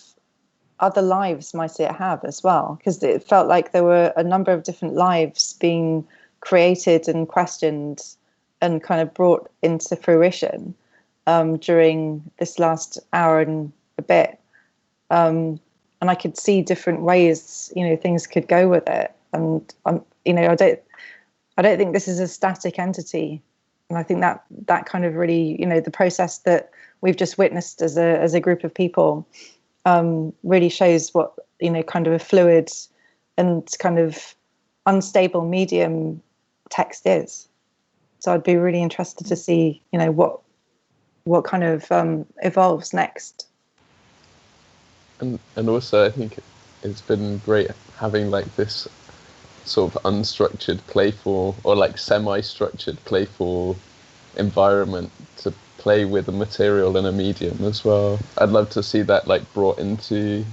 other lives might it have as well? Because it felt like there were a number of different lives being created and questioned and kind of brought into fruition during this last hour and a bit. And I could see different ways, you know, things could go with it. And you know, I don't think this is a static entity. And I think that kind of really, you know, the process that we've just witnessed as a group of people really shows what, you know, kind of a fluid and kind of unstable medium text is. So I'd be really interested to see, you know, what kind of evolves next. And also I think it's been great having like this sort of unstructured, playful, or like semi-structured, playful environment to play with the material in a medium as well. I'd love to see that like brought into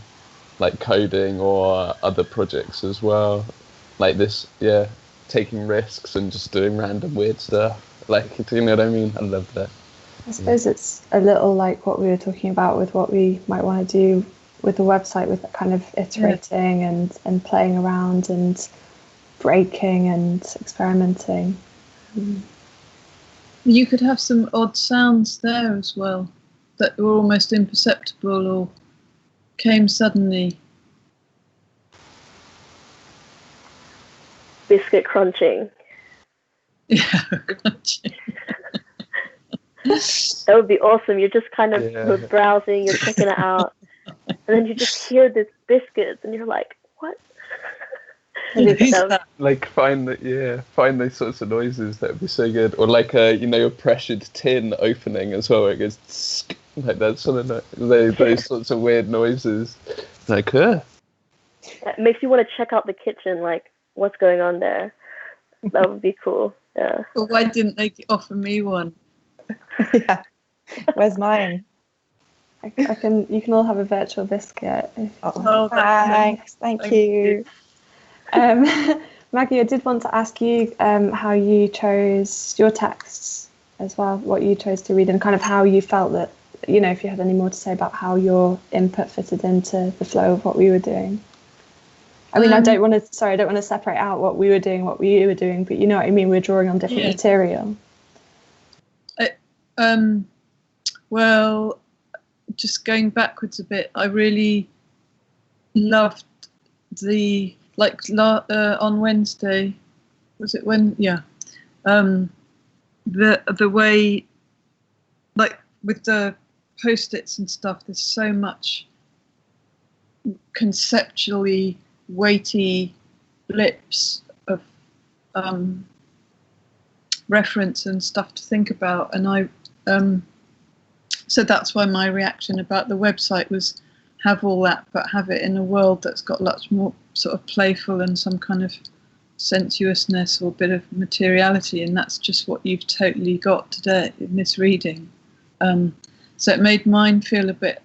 like coding or other projects as well. Like this, yeah, taking risks and just doing random weird stuff. Like, do you know what I mean? I love that. I suppose it's a little like what we were talking about with what we might want to do with the website, with kind of iterating and playing around and breaking and experimenting. You could have some odd sounds there as well that were almost imperceptible or came suddenly. Biscuit crunching. Yeah, crunching. That would be awesome. You're just kind of Yeah. browsing, you're checking it out, and then you just hear this biscuits, and you're like, what? Who's So- that? Like find those sorts of noises. That would be so good. Or like a pressured tin opening as well, where it goes tsk, like that sort of those sorts of weird noises. Like, It makes you want to check out the kitchen, like what's going on there. That would be cool. Yeah. Well, why didn't they offer me one? Yeah. Where's mine? You can all have a virtual biscuit. Oh, that's Thanks. Thank you. Maggie, I did want to ask you how you chose your texts as well, what you chose to read, and kind of how you felt that, if you had any more to say about how your input fitted into the flow of what we were doing. I mean, I don't want to separate out what we were doing, what you were doing, but you know what I mean? We're drawing on different material. Well, just going backwards a bit, I really loved the on Wednesday. Was it when? Yeah. The way, like with the post-its and stuff, there's so much conceptually weighty blips of reference and stuff to think about, and I so that's why my reaction about the website was have all that, but have it in a world that's got lots more sort of playful and some kind of sensuousness or bit of materiality, and that's just what you've totally got today in this reading. So it made mine feel a bit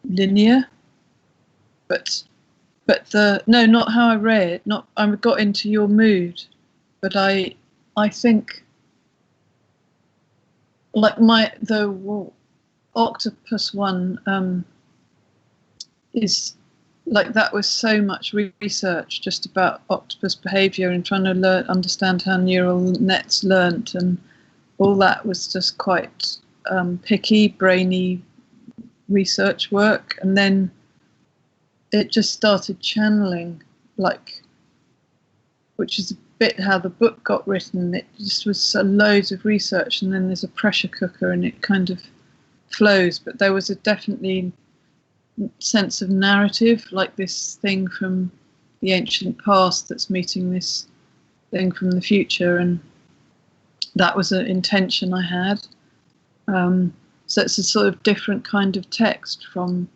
linear, but not how I read. Not I got into your mood, but I think like the octopus one is like that was so much research just about octopus behavior and trying to understand how neural nets learnt, and all that was just quite picky, brainy research work. And then it just started channeling, like, which is a bit how the book got written. It just was loads of research, and then there's a pressure cooker and it kind of flows. But there was a definitely sense of narrative, like this thing from the ancient past that's meeting this thing from the future, and that was an intention I had. So it's a sort of different kind of text from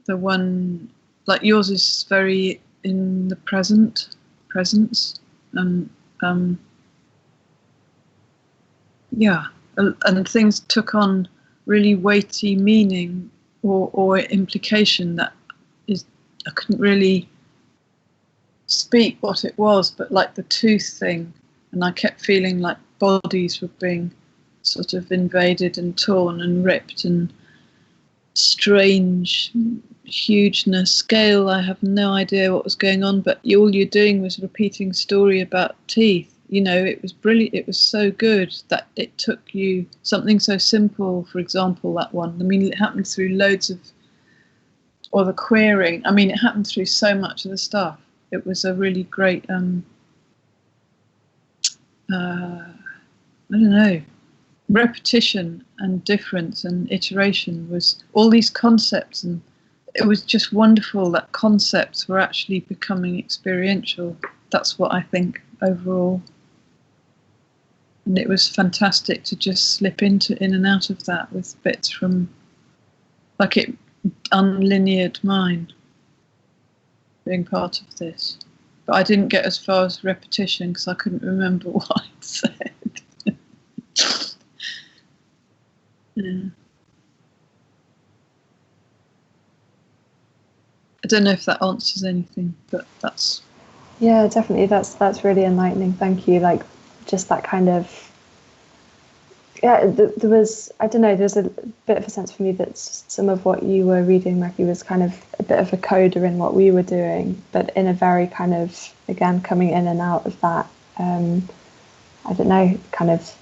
the one, like yours is very in the presence, and and things took on really weighty meaning or implication that is I couldn't really speak what it was, but like the tooth thing, and I kept feeling like bodies were being sort of invaded and torn and ripped, and strange hugeness, scale. I have no idea what was going on, but all you're doing was repeating story about teeth. It was brilliant. It was so good that it took you something so simple, for example, that one. I mean, it happened through loads of, or the queering. I mean, it happened through so much of the stuff. It was a really great, I don't know, repetition and difference and iteration was all these concepts, and it was just wonderful that concepts were actually becoming experiential. That's what I think overall. And it was fantastic to just slip in and out of that with bits from, like, it unlineared mine being part of this. But I didn't get as far as repetition because I couldn't remember what I'd said. Yeah. I don't know if that answers anything, but that's... Yeah, definitely. That's really enlightening. Thank you. Like, just that kind of... Yeah, there was, I don't know, there's a bit of a sense for me that some of what you were reading, Maggie, was kind of a bit of a coda in what we were doing, but in a very kind of, again, coming in and out of that, I don't know, kind of...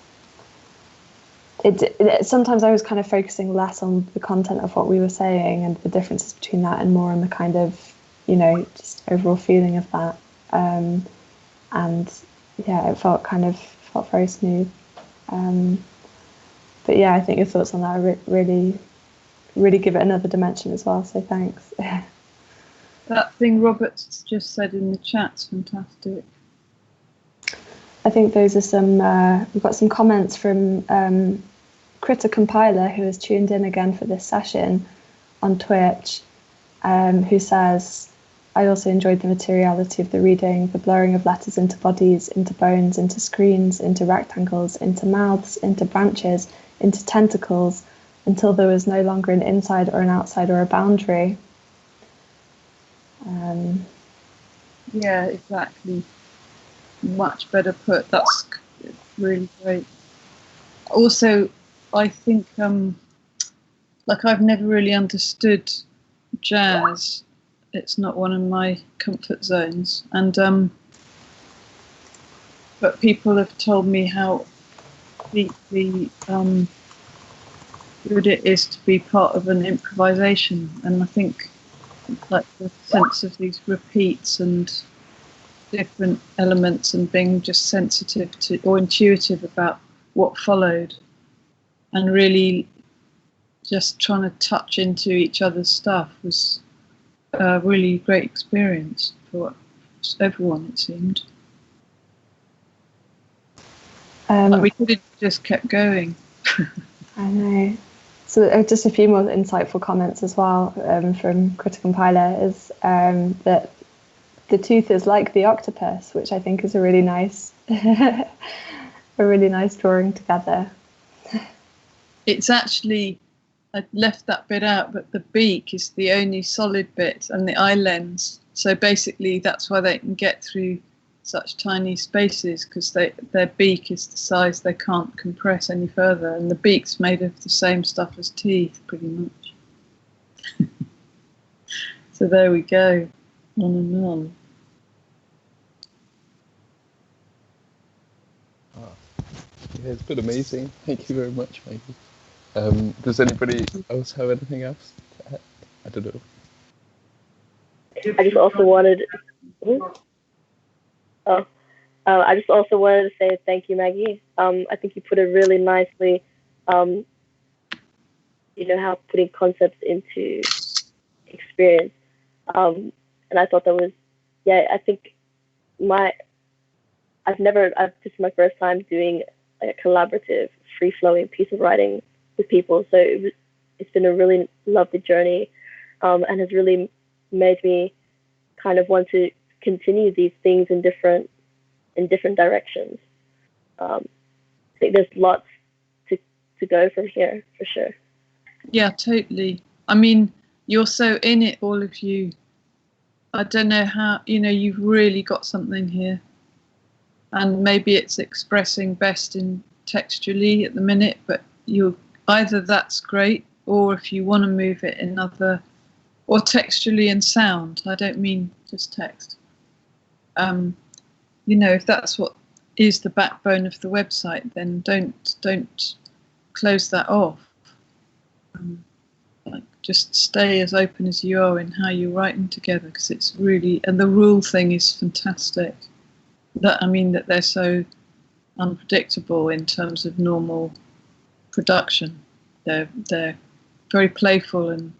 Sometimes I was kind of focusing less on the content of what we were saying and the differences between that, and more on the kind of, just overall feeling of that. and yeah, it felt very smooth. But yeah, I think your thoughts on that really give it another dimension as well. So thanks. That thing Robert's just said in the chat's fantastic. I think those are some. We've got some comments from Critter Compiler, who has tuned in again for this session on Twitch, who says, "I also enjoyed the materiality of the reading, the blurring of letters into bodies, into bones, into screens, into rectangles, into mouths, into branches, into tentacles, until there was no longer an inside or an outside or a boundary." Yeah, exactly. Much better put. That's really great. Also, I think I've never really understood jazz. It's not one of my comfort zones, and but people have told me how deeply good it is to be part of an improvisation, and I think like the sense of these repeats and different elements and being just sensitive to or intuitive about what followed, and really just trying to touch into each other's stuff was a really great experience for everyone, it seemed. Like we could have just kept going. I know. So just a few more insightful comments as well from Critic Compiler is that the tooth is like the octopus, which I think is a really nice drawing together. It's actually, I left that bit out, but the beak is the only solid bit and the eye lens. So basically that's why they can get through such tiny spaces, because their beak is the size they can't compress any further, and the beak's made of the same stuff as teeth, pretty much. So there we go, on and on. Yeah, it's been amazing. Thank you very much, Maggie. Does anybody else have anything else to add? I don't know. I just also wanted. I just also wanted to say thank you, Maggie. I think you put it really nicely. How putting concepts into experience. And I thought that was, I think this is my first time doing a collaborative, free-flowing piece of writing with people. So it's been a really lovely journey, and has really made me kind of want to continue these things in different directions. I think there's lots to go from here, for sure. Yeah, totally. I mean, you're so in it, all of you. I don't know how, you've really got something here. And maybe it's expressing best in textually at the minute, but either that's great, or if you want to move it in other, or textually and sound. I don't mean just text. If that's what is the backbone of the website, then don't close that off. Just stay as open as you are in how you're writing together, because it's really, and the rule thing is fantastic. That they're so unpredictable in terms of normal production. They're very playful and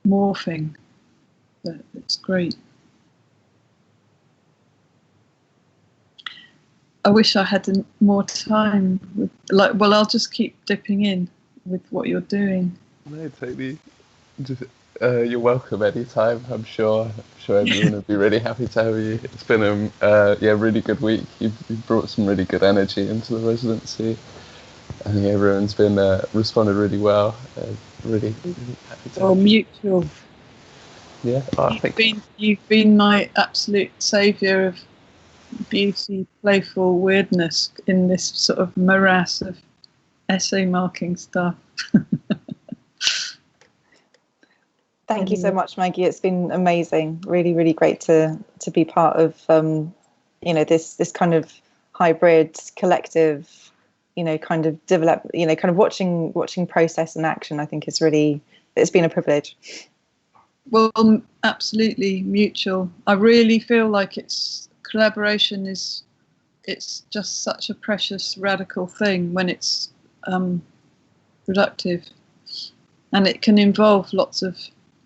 morphing. But it's great. I wish I had more time. I'll just keep dipping in with what you're doing. No, totally. You're welcome anytime. I'm sure everyone would be really happy to have you. It's been a really good week. You've brought some really good energy into the residency. I think everyone's been responded really well. Really happy to have you. Mutual. Yeah, You've been my absolute saviour of beauty, playful weirdness in this sort of morass of essay marking stuff. Thank you so much, Maggie. It's been amazing. Really, really great to be part of this kind of hybrid collective, kind of develop, kind of watching process and action. I think it's been a privilege. Well, absolutely mutual. I really feel like it's collaboration it's just such a precious, radical thing when it's productive, and it can involve lots of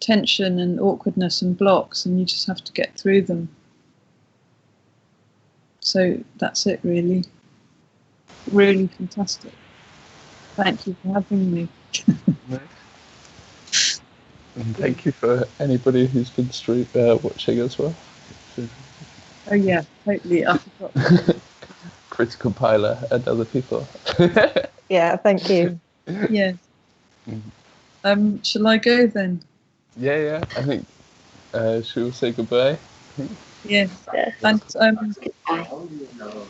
tension and awkwardness and blocks, and you just have to get through them. So that's it, really. Really fantastic. Thank you for having me. And thank you for anybody who's been watching as well. Oh yeah, totally. I forgot. Critical Piler and other people. Yeah, thank you. Yes. Shall I go then? Yeah. I think should we say goodbye? Yes. Yeah. And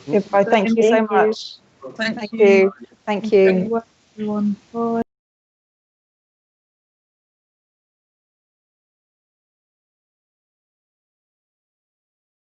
Goodbye. Thank you so much. thank Thank you. you. Thank you. Everyone. Bye.